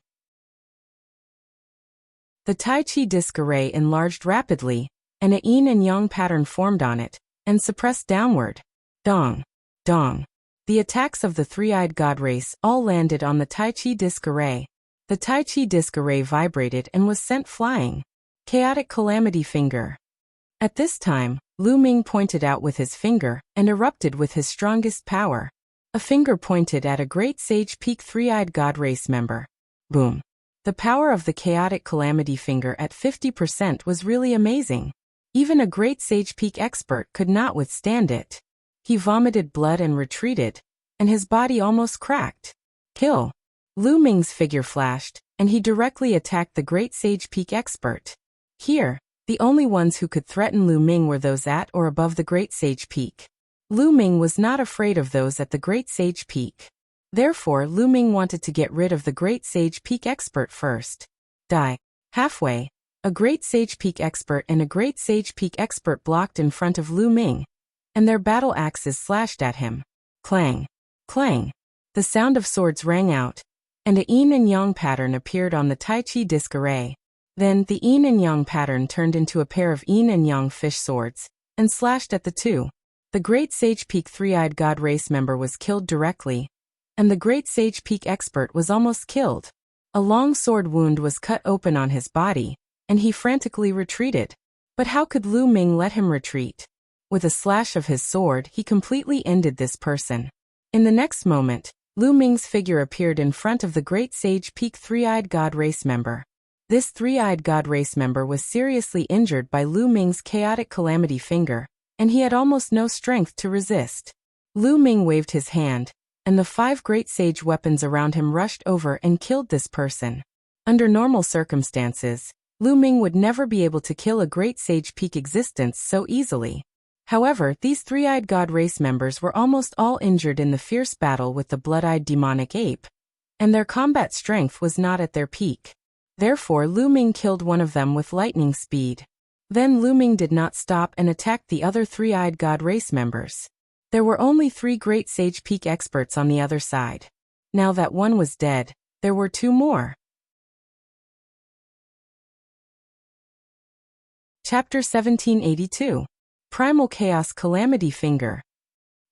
The Tai Chi disc array enlarged rapidly, and a yin and yang pattern formed on it, and suppressed downward. Dong. Dong. The attacks of the three-eyed god race all landed on the Tai Chi disc array. The Tai Chi disc array vibrated and was sent flying. Chaotic calamity finger. At this time, Lu Ming pointed out with his finger and erupted with his strongest power. A finger pointed at a great sage peak three-eyed god race member. Boom. The power of the chaotic calamity finger at 50% was really amazing. Even a great sage peak expert could not withstand it. He vomited blood and retreated, and his body almost cracked. Kill. Lu Ming's figure flashed, and he directly attacked the great sage peak expert. Here, the only ones who could threaten Lu Ming were those at or above the great sage peak. Lu Ming was not afraid of those at the great sage peak. Therefore, Lu Ming wanted to get rid of the great sage peak expert first. Die. Halfway, a great sage peak expert and a great sage peak expert blocked in front of Lu Ming, and their battle axes slashed at him. Clang. Clang. The sound of swords rang out, and a yin and yang pattern appeared on the Tai Chi disc array. Then, the yin and yang pattern turned into a pair of yin and yang fish swords, and slashed at the two. The great sage peak three-eyed god race member was killed directly, and the great sage peak expert was almost killed. A long sword wound was cut open on his body, and he frantically retreated. But how could Lu Ming let him retreat? With a slash of his sword, he completely ended this person. In the next moment, Lu Ming's figure appeared in front of the great sage peak three-eyed god race member. This three-eyed god race member was seriously injured by Lu Ming's chaotic calamity finger, and he had almost no strength to resist. Lu Ming waved his hand, and the 5 great sage weapons around him rushed over and killed this person. Under normal circumstances, Lu Ming would never be able to kill a great sage peak existence so easily. However, these three-eyed god race members were almost all injured in the fierce battle with the blood-eyed demonic ape, and their combat strength was not at their peak. Therefore, Lu Ming killed one of them with lightning speed. Then Lu Ming did not stop and attacked the other three-eyed god race members. There were only 3 great sage peak experts on the other side. Now that one was dead, there were 2 more. Chapter 1782. Primal Chaos Calamity Finger.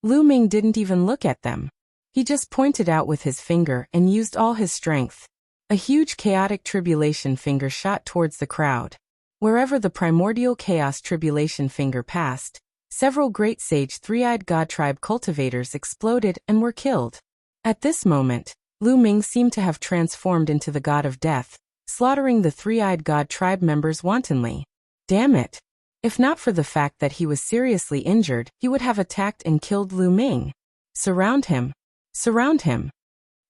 Lu Ming didn't even look at them. He just pointed out with his finger and used all his strength. A huge chaotic tribulation finger shot towards the crowd. Wherever the primordial chaos tribulation finger passed, several great sage three-eyed god tribe cultivators exploded and were killed. At this moment, Lu Ming seemed to have transformed into the god of death, slaughtering the three-eyed god tribe members wantonly. Damn it! If not for the fact that he was seriously injured, he would have attacked and killed Lu Ming. Surround him! Surround him!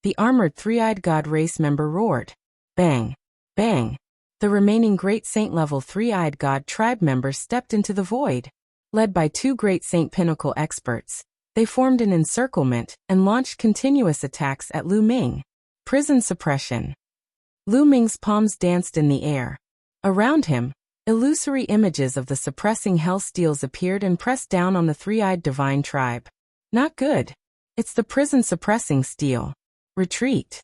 The armored three-eyed god race member roared. Bang! Bang! The remaining Great Saint level three-eyed god tribe members stepped into the void. Led by two Great Saint pinnacle experts, they formed an encirclement and launched continuous attacks at Lu Ming. Prison suppression. Lu Ming's palms danced in the air. Around him, illusory images of the suppressing hell steels appeared and pressed down on the three-eyed divine tribe. Not good. It's the prison suppressing steel. Retreat.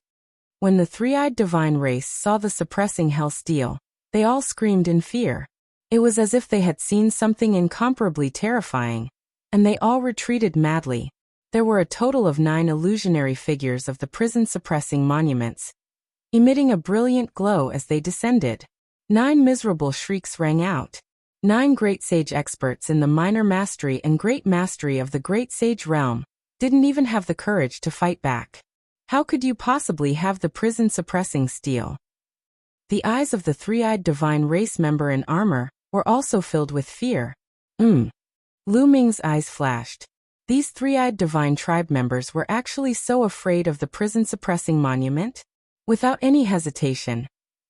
When the three-eyed divine race saw the suppressing hell steel, they all screamed in fear. It was as if they had seen something incomparably terrifying, and they all retreated madly. There were a total of 9 illusionary figures of the prison-suppressing monuments, emitting a brilliant glow as they descended. 9 miserable shrieks rang out. 9 great sage experts in the minor mastery and great mastery of the great sage realm didn't even have the courage to fight back. How could you possibly have the prison-suppressing steel? The eyes of the three-eyed divine race member in armor were also filled with fear. Lu Ming's eyes flashed. These three-eyed divine tribe members were actually so afraid of the prison-suppressing monument? Without any hesitation,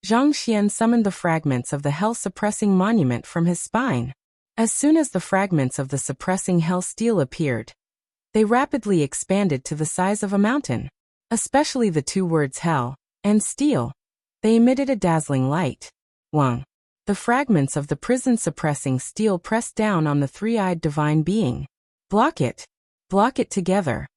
Zhang Xian summoned the fragments of the hell-suppressing monument from his spine. As soon as the fragments of the suppressing hell steel appeared, they rapidly expanded to the size of a mountain. Especially the 2 words hell and steel. They emitted a dazzling light. Wang. The fragments of the prison-suppressing steel pressed down on the three-eyed divine being. Block it. Block it together.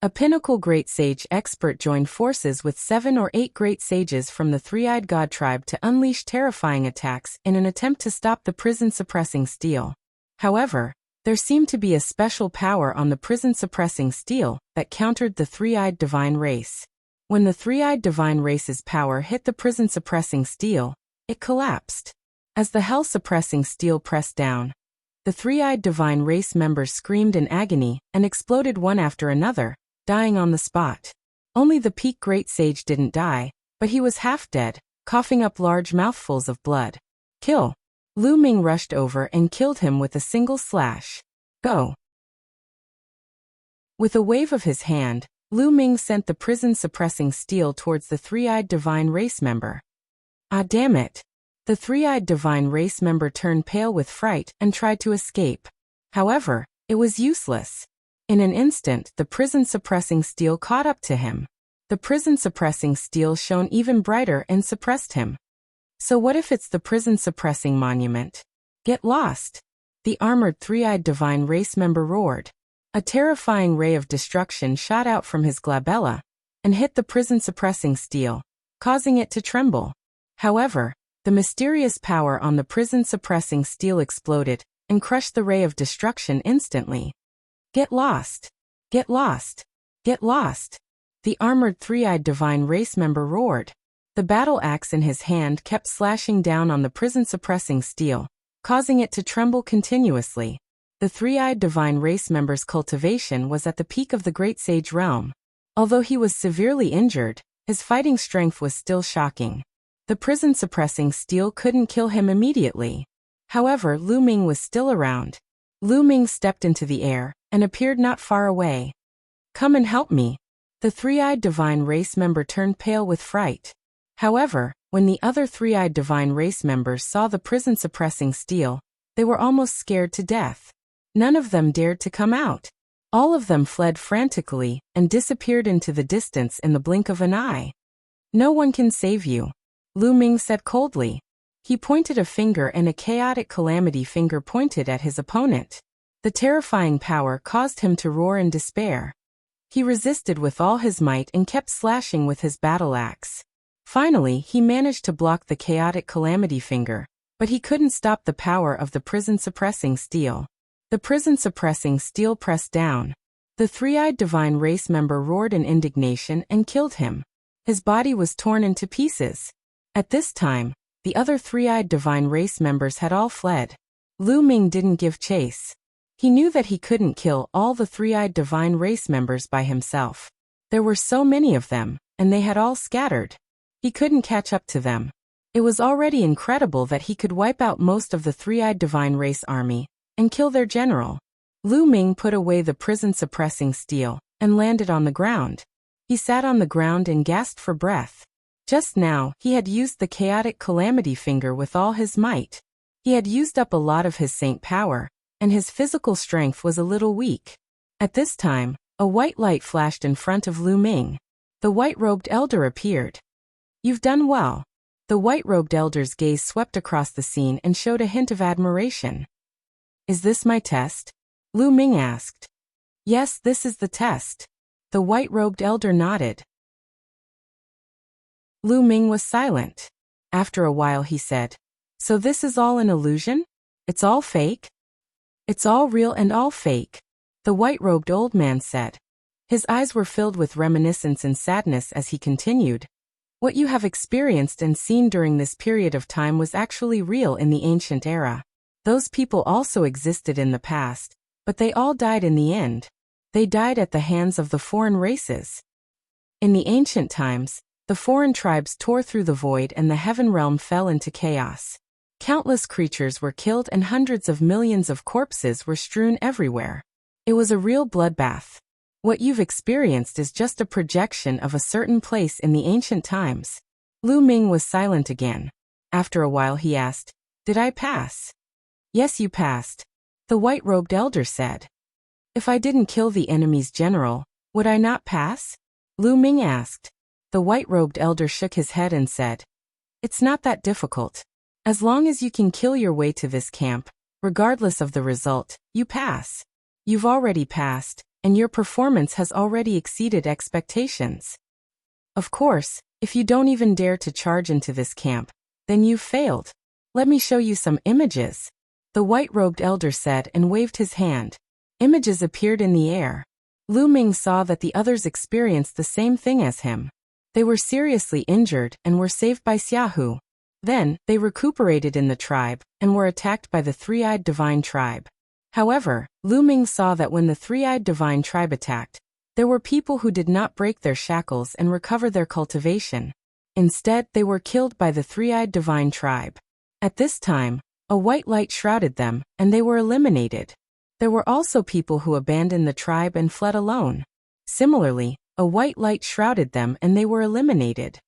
A pinnacle great sage expert joined forces with 7 or 8 great sages from the three-eyed god tribe to unleash terrifying attacks in an attempt to stop the prison-suppressing steel. However, there seemed to be a special power on the prison-suppressing steel that countered the three-eyed divine race. When the three-eyed divine race's power hit the prison-suppressing steel, it collapsed. As the hell-suppressing steel pressed down, the three-eyed divine race members screamed in agony and exploded one after another, dying on the spot. Only the peak great sage didn't die, but he was half dead, coughing up large mouthfuls of blood. Kill! Lu Ming rushed over and killed him with a single slash. Go! With a wave of his hand, Lu Ming sent the prison-suppressing steel towards the three-eyed divine race member. Ah, damn it! The three-eyed divine race member turned pale with fright and tried to escape. However, it was useless. In an instant, the prison-suppressing steel caught up to him. The prison-suppressing steel shone even brighter and suppressed him. So what if it's the prison-suppressing monument? Get lost! The armored three-eyed divine race member roared. A terrifying ray of destruction shot out from his glabella and hit the prison-suppressing steel, causing it to tremble. However, the mysterious power on the prison-suppressing steel exploded and crushed the ray of destruction instantly. Get lost! Get lost! Get lost! The armored three-eyed divine race member roared. The battle axe in his hand kept slashing down on the prison-suppressing steel, causing it to tremble continuously. The three-eyed divine race member's cultivation was at the peak of the great sage realm. Although he was severely injured, his fighting strength was still shocking. The prison-suppressing steel couldn't kill him immediately. However, Lu Ming was still around. Lu Ming stepped into the air and appeared not far away. Come and help me. The three-eyed divine race member turned pale with fright. However, when the other three-eyed divine race members saw the prison-suppressing steel, they were almost scared to death. None of them dared to come out. All of them fled frantically and disappeared into the distance in the blink of an eye. No one can save you, Lu Ming said coldly. He pointed a finger and a chaotic calamity finger pointed at his opponent. The terrifying power caused him to roar in despair. He resisted with all his might and kept slashing with his battle axe. Finally, he managed to block the chaotic calamity finger, But he couldn't stop the power of the prison-suppressing steel. The prison-suppressing steel pressed down. The three-eyed divine race member roared in indignation and killed him. His body was torn into pieces. At this time, the other three-eyed divine race members had all fled. Lu Ming didn't give chase. He knew that he couldn't kill all the three-eyed divine race members by himself. There were so many of them, and they had all scattered. He couldn't catch up to them. It was already incredible that he could wipe out most of the three-eyed divine race army and kill their general. Lu Ming put away the prison-suppressing steel and landed on the ground. He sat on the ground and gasped for breath. Just now, he had used the chaotic calamity finger with all his might. He had used up a lot of his saint power, and his physical strength was a little weak. At this time, a white light flashed in front of Lu Ming. The white-robed elder appeared. "You've done well." The white-robed elder's gaze swept across the scene and showed a hint of admiration. "Is this my test?" Lu Ming asked. "Yes, this is the test." The white-robed elder nodded. Lu Ming was silent. After a while he said, "So this is all an illusion? It's all fake?" "It's all real and all fake," the white-robed old man said. His eyes were filled with reminiscence and sadness as he continued. "What you have experienced and seen during this period of time was actually real in the ancient era. Those people also existed in the past, but they all died in the end. They died at the hands of the foreign races. In the ancient times, the foreign tribes tore through the void and the heaven realm fell into chaos. Countless creatures were killed and hundreds of millions of corpses were strewn everywhere. It was a real bloodbath. What you've experienced is just a projection of a certain place in the ancient times." Lu Ming was silent again. After a while he asked, "Did I pass?" "Yes, you passed," the white-robed elder said. "If I didn't kill the enemy's general, would I not pass?" Lu Ming asked. The white-robed elder shook his head and said, "It's not that difficult. As long as you can kill your way to this camp, regardless of the result, you pass. You've already passed, and your performance has already exceeded expectations. Of course, if you don't even dare to charge into this camp, then you've failed. Let me show you some images," the white-robed elder said and waved his hand. Images appeared in the air. Lu Ming saw that the others experienced the same thing as him. They were seriously injured and were saved by Xiaohu. Then, they recuperated in the tribe and were attacked by the three-eyed divine tribe. However, Lu Ming saw that when the three-eyed divine tribe attacked, there were people who did not break their shackles and recover their cultivation. Instead, they were killed by the three-eyed divine tribe. At this time, a white light shrouded them, and they were eliminated. There were also people who abandoned the tribe and fled alone. Similarly, a white light shrouded them and they were eliminated.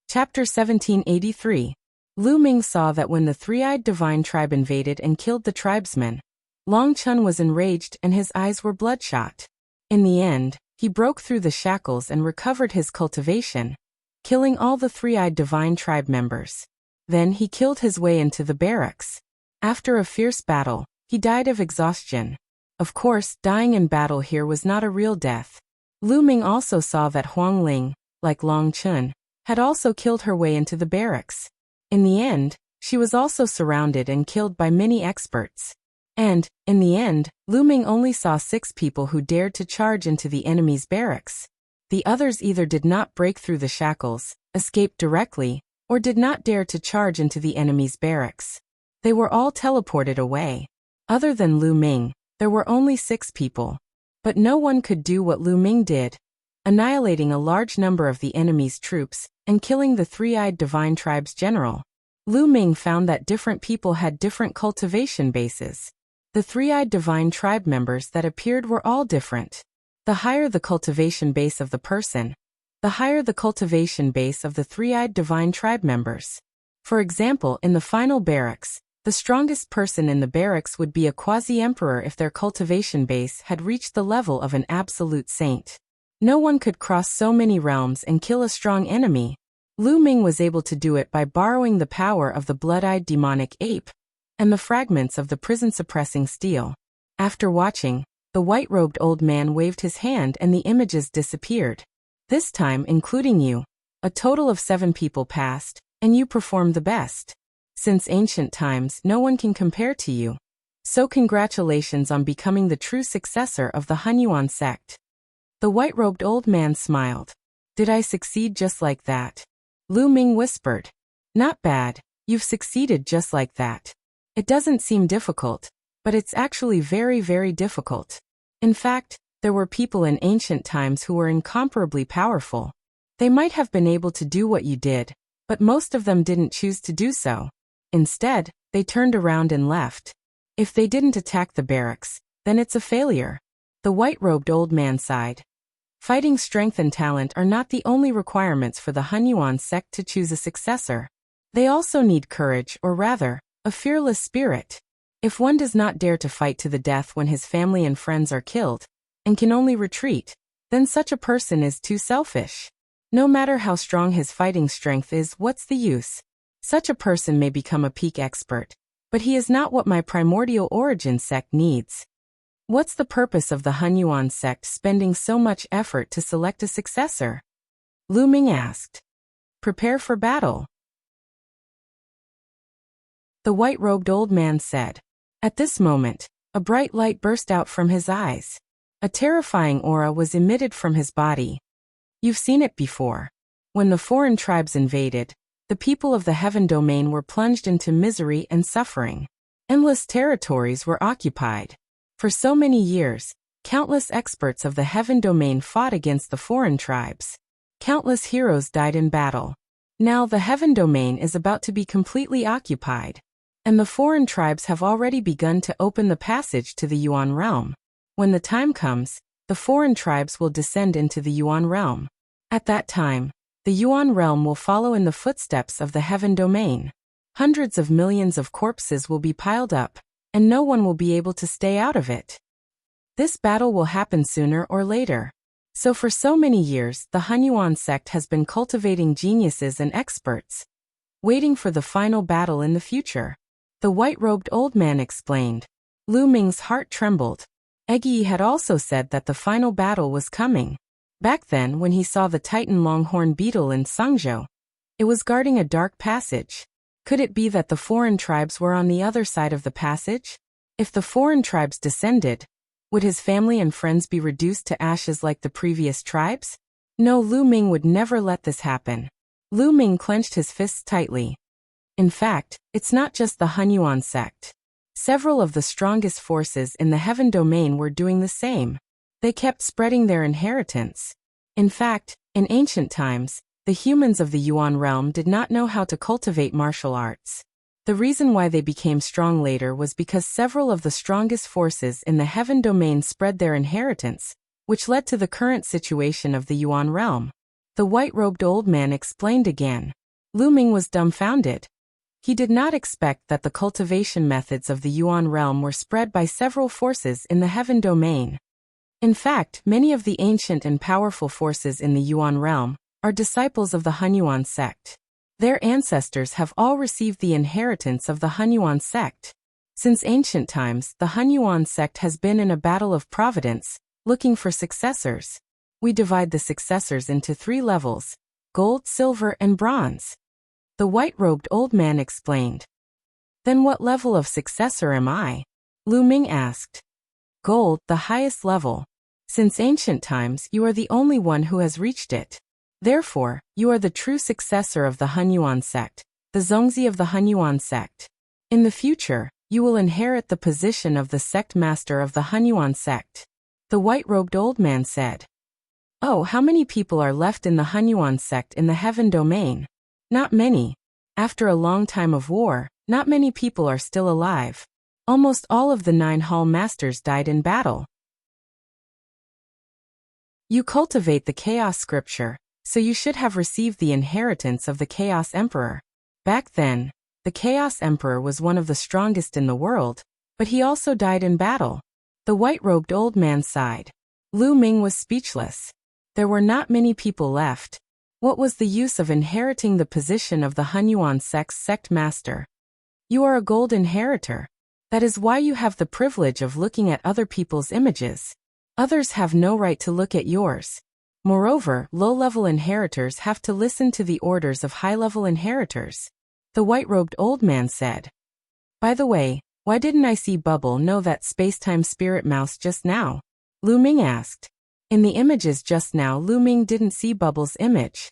Chapter 1783. Lu Ming saw that when the three-eyed divine tribe invaded and killed the tribesmen, Long Chun was enraged and his eyes were bloodshot. In the end, he broke through the shackles and recovered his cultivation, killing all the three-eyed divine tribe members. Then he killed his way into the barracks. After a fierce battle, he died of exhaustion. Of course, dying in battle here was not a real death. Lu Ming also saw that Huang Ling, like Long Chun, had also killed her way into the barracks. In the end, she was also surrounded and killed by many experts. And, in the end, Lu Ming only saw 6 people who dared to charge into the enemy's barracks. The others either did not break through the shackles, escaped directly, or did not dare to charge into the enemy's barracks. They were all teleported away. Other than Lu Ming, there were only 6 people. But no one could do what Lu Ming did, annihilating a large number of the enemy's troops and killing the three-eyed divine tribe's general. Lu Ming found that different people had different cultivation bases. The three-eyed divine tribe members that appeared were all different. The higher the cultivation base of the person, the higher the cultivation base of the three-eyed divine tribe members. For example, in the final barracks, the strongest person in the barracks would be a quasi-emperor if their cultivation base had reached the level of an absolute saint. No one could cross so many realms and kill a strong enemy. Lu Ming was able to do it by borrowing the power of the blood-eyed demonic ape and the fragments of the prison-suppressing steel. After watching, the white-robed old man waved his hand and the images disappeared. This time including you. A total of 7 people passed, and you performed the best. Since ancient times, no one can compare to you. So congratulations on becoming the true successor of the Hunyuan sect. The white-robed old man smiled. Did I succeed just like that? Lu Ming whispered. Not bad, you've succeeded just like that. It doesn't seem difficult, but it's actually very, very difficult. In fact, there were people in ancient times who were incomparably powerful. They might have been able to do what you did, but most of them didn't choose to do so. Instead, they turned around and left. If they didn't attack the barracks, then it's a failure. The white-robed old man sighed. Fighting strength and talent are not the only requirements for the Hunyuan sect to choose a successor. They also need courage, or rather, a fearless spirit. If one does not dare to fight to the death when his family and friends are killed, and can only retreat, then such a person is too selfish. No matter how strong his fighting strength is, what's the use? Such a person may become a peak expert, but he is not what my primordial origin sect needs. What's the purpose of the Hunyuan sect spending so much effort to select a successor? Lu Ming asked. Prepare for battle. The white-robed old man said. At this moment, a bright light burst out from his eyes. A terrifying aura was emitted from his body. You've seen it before. When the foreign tribes invaded, the people of the heaven domain were plunged into misery and suffering. Endless territories were occupied. For so many years, countless experts of the heaven domain fought against the foreign tribes. Countless heroes died in battle. Now the heaven domain is about to be completely occupied, and the foreign tribes have already begun to open the passage to the Yuan realm. When the time comes, the foreign tribes will descend into the Yuan realm. At that time, the Yuan realm will follow in the footsteps of the heaven domain. Hundreds of millions of corpses will be piled up, and no one will be able to stay out of it. This battle will happen sooner or later. So for so many years, the Hunyuan sect has been cultivating geniuses and experts, waiting for the final battle in the future. The white-robed old man explained. Lu Ming's heart trembled. Egyi had also said that the final battle was coming. Back then, when he saw the Titan longhorn beetle in Sangzhou, it was guarding a dark passage. Could it be that the foreign tribes were on the other side of the passage? If the foreign tribes descended, would his family and friends be reduced to ashes like the previous tribes? No, Lu Ming would never let this happen. Lu Ming clenched his fists tightly. In fact, it's not just the Hunyuan sect. Several of the strongest forces in the heaven domain were doing the same. They kept spreading their inheritance. In fact, in ancient times, the humans of the Yuan realm did not know how to cultivate martial arts. The reason why they became strong later was because several of the strongest forces in the heaven domain spread their inheritance, which led to the current situation of the Yuan realm. The white-robed old man explained again. Lu Ming was dumbfounded. He did not expect that the cultivation methods of the Yuan realm were spread by several forces in the heaven domain. In fact, many of the ancient and powerful forces in the Yuan realm are disciples of the Hunyuan sect. Their ancestors have all received the inheritance of the Hunyuan sect. Since ancient times, the Hunyuan sect has been in a battle of providence, looking for successors. We divide the successors into 3 levels: gold, silver, and bronze. The white-robed old man explained. Then what level of successor am I? Lu Ming asked. Gold, the highest level. Since ancient times, you are the only one who has reached it. Therefore, you are the true successor of the Hunyuan sect, the Zongzi of the Hunyuan sect. In the future, you will inherit the position of the sect master of the Hunyuan sect. The white-robed old man said. Oh, how many people are left in the Hunyuan sect in the heaven domain? Not many. After a long time of war, not many people are still alive. Almost all of the 9 hall masters died in battle. You cultivate the chaos scripture, so you should have received the inheritance of the Chaos Emperor. Back then, the Chaos Emperor was one of the strongest in the world, but he also died in battle. The white-robed old man sighed. Lu Ming was speechless. There were not many people left. What was the use of inheriting the position of the Hunyuan sect's sect master? You are a gold inheritor. That is why you have the privilege of looking at other people's images. Others have no right to look at yours. Moreover, low-level inheritors have to listen to the orders of high-level inheritors. The white-robed old man said. By the way, why didn't I see Bubble know that space-time spirit mouse just now? Lu Ming asked. In the images just now, Lu Ming didn't see Bubble's image.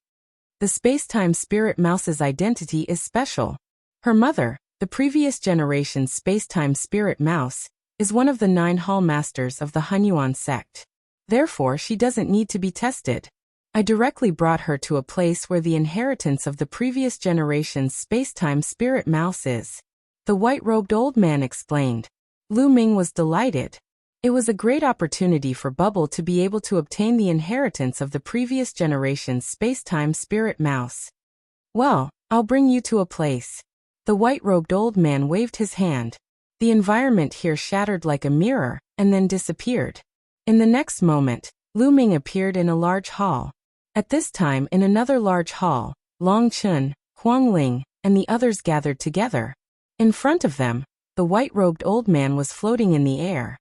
The space-time spirit mouse's identity is special. Her mother, the previous generation's space-time spirit mouse, is one of the 9 hall masters of the Hunyuan sect. Therefore, she doesn't need to be tested. I directly brought her to a place where the inheritance of the previous generation's space-time spirit mouse is. The white-robed old man explained. Lu Ming was delighted. It was a great opportunity for Bubble to be able to obtain the inheritance of the previous generation's space-time spirit mouse. Well, I'll bring you to a place. The white-robed old man waved his hand. The environment here shattered like a mirror, and then disappeared. In the next moment, Lu Ming appeared in a large hall. At this time in another large hall, Long Chun, Huang Ling, and the others gathered together. In front of them, the white-robed old man was floating in the air.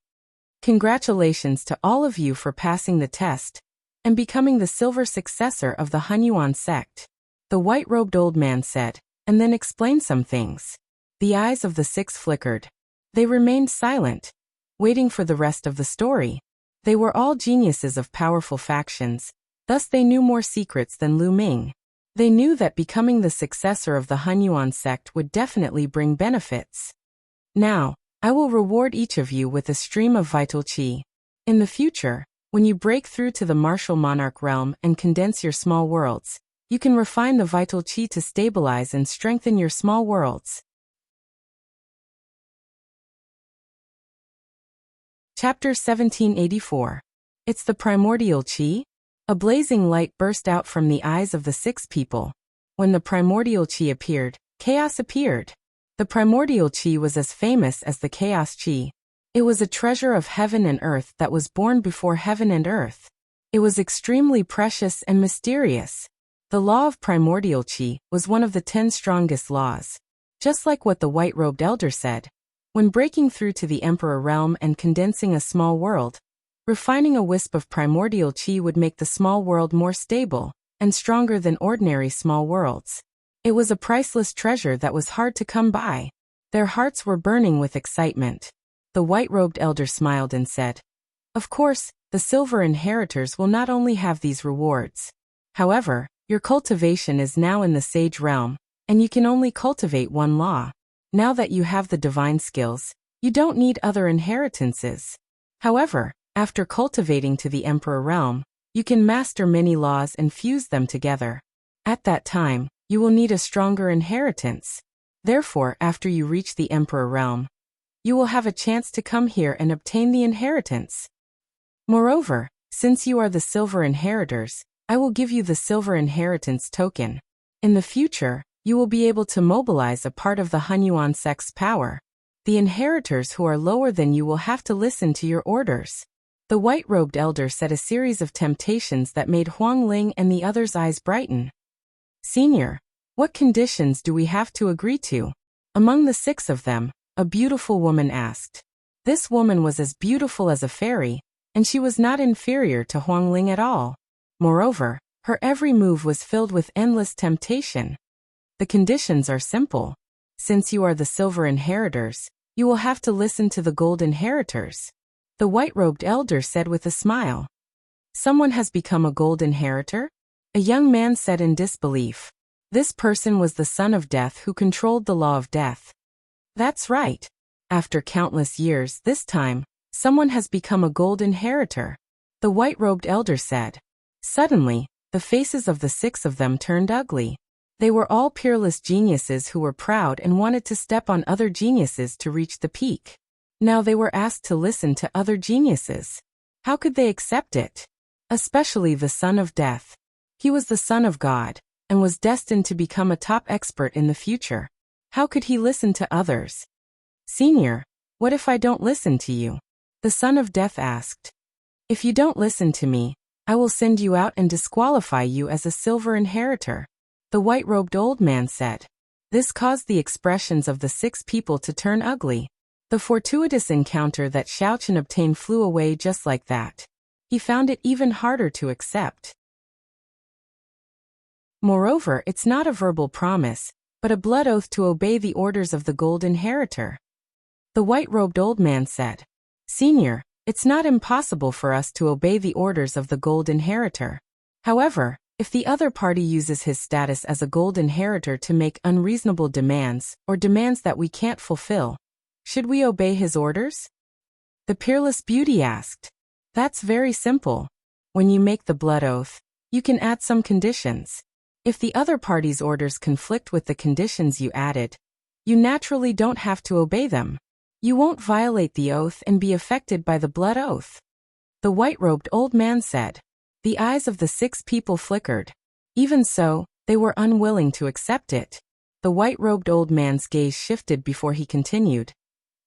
Congratulations to all of you for passing the test and becoming the silver successor of the Hunyuan sect, the white-robed old man said, and then explained some things. The eyes of the 6 flickered. They remained silent, waiting for the rest of the story. They were all geniuses of powerful factions, thus they knew more secrets than Lu Ming. They knew that becoming the successor of the Hunyuan sect would definitely bring benefits. Now, I will reward each of you with a stream of vital qi. In the future, when you break through to the martial monarch realm and condense your small worlds, you can refine the vital qi to stabilize and strengthen your small worlds. Chapter 1784. It's the primordial qi? A blazing light burst out from the eyes of the 6 people. When the primordial qi appeared, chaos appeared. The primordial qi was as famous as the chaos qi. It was a treasure of heaven and earth that was born before heaven and earth. It was extremely precious and mysterious. The law of primordial qi was one of the 10 strongest laws. Just like what the white-robed elder said, when breaking through to the emperor realm and condensing a small world, refining a wisp of primordial qi would make the small world more stable and stronger than ordinary small worlds. It was a priceless treasure that was hard to come by. Their hearts were burning with excitement. The white-robed elder smiled and said, "Of course, the silver inheritors will not only have these rewards. However, your cultivation is now in the sage realm, and you can only cultivate one law. Now that you have the divine skills, you don't need other inheritances. However, after cultivating to the emperor realm, you can master many laws and fuse them together. At that time, you will need a stronger inheritance. Therefore, after you reach the emperor realm, you will have a chance to come here and obtain the inheritance. Moreover, since you are the silver inheritors, I will give you the silver inheritance token. In the future, you will be able to mobilize a part of the Hunyuan sect's power. The inheritors who are lower than you will have to listen to your orders." The white-robed elder set a series of temptations that made Huang Ling and the others' eyes brighten. "Senior, what conditions do we have to agree to?" Among the 6 of them, a beautiful woman asked. This woman was as beautiful as a fairy, and she was not inferior to Huang Ling at all. Moreover, her every move was filled with endless temptation. The conditions are simple. Since you are the silver inheritors, you will have to listen to the gold inheritors. The white-robed elder said with a smile. "Someone has become a gold inheritor?" A young man said in disbelief. This person was the son of death who controlled the law of death. That's right. After countless years, this time, someone has become a gold inheritor, the white-robed elder said. Suddenly, the faces of the 6 of them turned ugly. They were all peerless geniuses who were proud and wanted to step on other geniuses to reach the peak. Now they were asked to listen to other geniuses. How could they accept it? Especially the son of death. He was the son of God, and was destined to become a top expert in the future. How could he listen to others? "Senior, what if I don't listen to you?" the son of death asked. "If you don't listen to me, I will send you out and disqualify you as a silver inheritor," the white-robed old man said. This caused the expressions of the 6 people to turn ugly. The fortuitous encounter that Xiao Chen obtained flew away just like that. He found it even harder to accept. Moreover, it's not a verbal promise, but a blood oath to obey the orders of the gold inheritor. The white-robed old man said, Senior, it's not impossible for us to obey the orders of the gold inheritor. However, if the other party uses his status as a gold inheritor to make unreasonable demands, or demands that we can't fulfill, should we obey his orders? The peerless beauty asked. That's very simple. When you make the blood oath, you can add some conditions. If the other party's orders conflict with the conditions you added, you naturally don't have to obey them. You won't violate the oath and be affected by the blood oath. The white-robed old man said. The eyes of the 6 people flickered. Even so, they were unwilling to accept it. The white-robed old man's gaze shifted before he continued.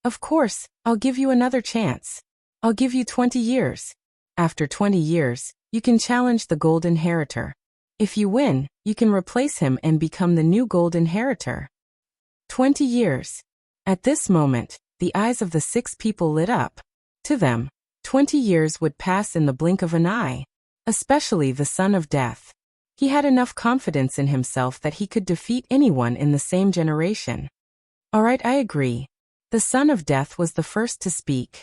Of course, I'll give you another chance. I'll give you 20 years. After 20 years, you can challenge the gold inheritor. If you win, you can replace him and become the new gold inheritor. 20 years. At this moment, the eyes of the 6 people lit up. To them, 20 years would pass in the blink of an eye. Especially the son of death. He had enough confidence in himself that he could defeat anyone in the same generation. All right, I agree. The son of death was the first to speak.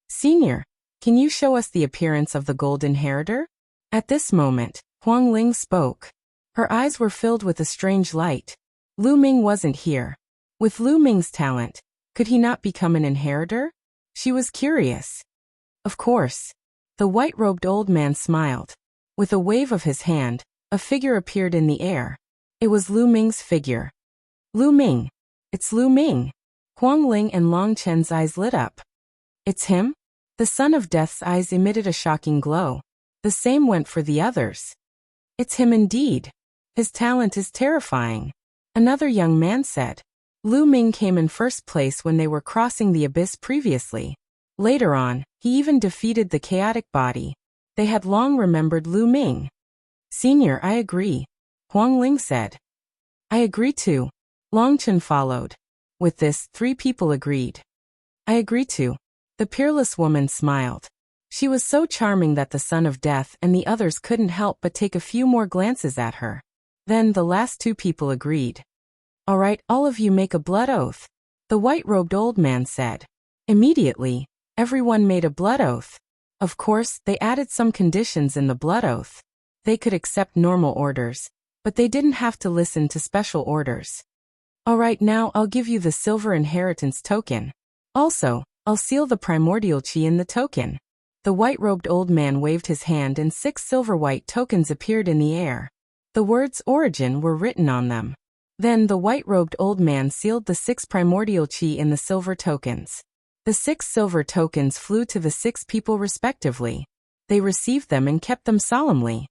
Senior, can you show us the appearance of the gold inheritor? At this moment, Huang Ling spoke. Her eyes were filled with a strange light. Lu Ming wasn't here. With Lu Ming's talent, could he not become an inheritor? She was curious. Of course. The white-robed old man smiled. With a wave of his hand, a figure appeared in the air. It was Lu Ming's figure. Lu Ming. It's Lu Ming. Huang Ling and Long Chen's eyes lit up. It's him? The son of death's eyes emitted a shocking glow. The same went for the others. It's him indeed. His talent is terrifying. Another young man said. Lu Ming came in first place when they were crossing the abyss previously. Later on, he even defeated the chaotic body. They had long remembered Lu Ming. Senior, I agree. Huang Ling said. I agree too. Long Chen followed. With this, 3 people agreed. I agree too. The peerless woman smiled. She was so charming that the son of death and the others couldn't help but take a few more glances at her. Then the last 2 people agreed. All right, all of you make a blood oath. The white-robed old man said. Immediately, everyone made a blood oath. Of course, they added some conditions in the blood oath. They could accept normal orders, but they didn't have to listen to special orders. All right, now I'll give you the silver inheritance token. Also, I'll seal the primordial chi in the token. The white-robed old man waved his hand and 6 silver-white tokens appeared in the air. The words origin were written on them. Then the white-robed old man sealed the 6 primordial chi in the silver tokens. The 6 silver tokens flew to the 6 people respectively. They received them and kept them solemnly.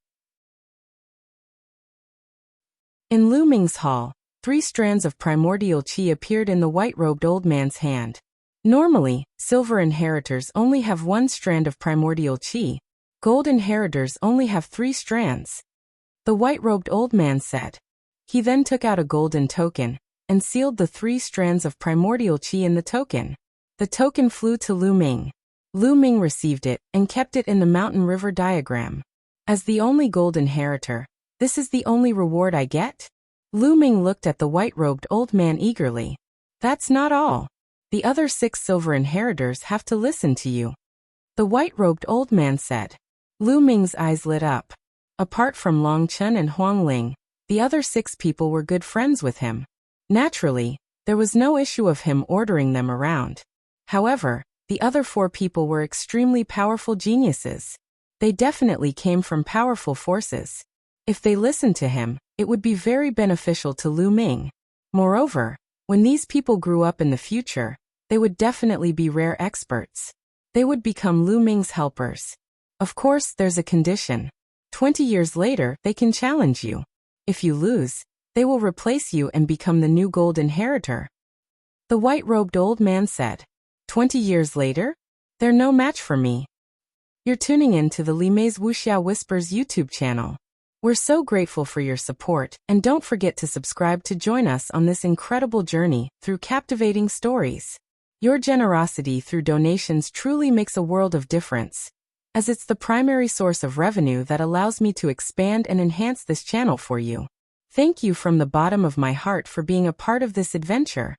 In Lu Ming's hall, 3 strands of primordial chi appeared in the white-robed old man's hand. Normally, silver inheritors only have 1 strand of primordial chi. Gold inheritors only have 3 strands. The white-robed old man said. He then took out a golden token and sealed the 3 strands of primordial chi in the token. The token flew to Lu Ming. Lu Ming received it and kept it in the mountain river diagram. As the only gold inheritor, this is the only reward I get? Lu Ming looked at the white-robed old man eagerly. That's not all. The other 6 silver inheritors have to listen to you. The white-robed old man said. Lu Ming's eyes lit up. Apart from Long Chen and Huang Ling, the other 6 people were good friends with him. Naturally, there was no issue of him ordering them around. However, the other 4 people were extremely powerful geniuses. They definitely came from powerful forces. If they listened to him, it would be very beneficial to Lu Ming. Moreover, when these people grew up in the future, they would definitely be rare experts. They would become Lu Ming's helpers. Of course, there's a condition. 20 years later, they can challenge you. If you lose, they will replace you and become the new gold inheritor. The white-robed old man said. 20 years later? They're no match for me. You're tuning in to the Li Mei's Wuxia Whispers YouTube channel. We're so grateful for your support, and don't forget to subscribe to join us on this incredible journey through captivating stories. Your generosity through donations truly makes a world of difference. as it's the primary source of revenue that allows me to expand and enhance this channel for you. Thank you from the bottom of my heart for being a part of this adventure.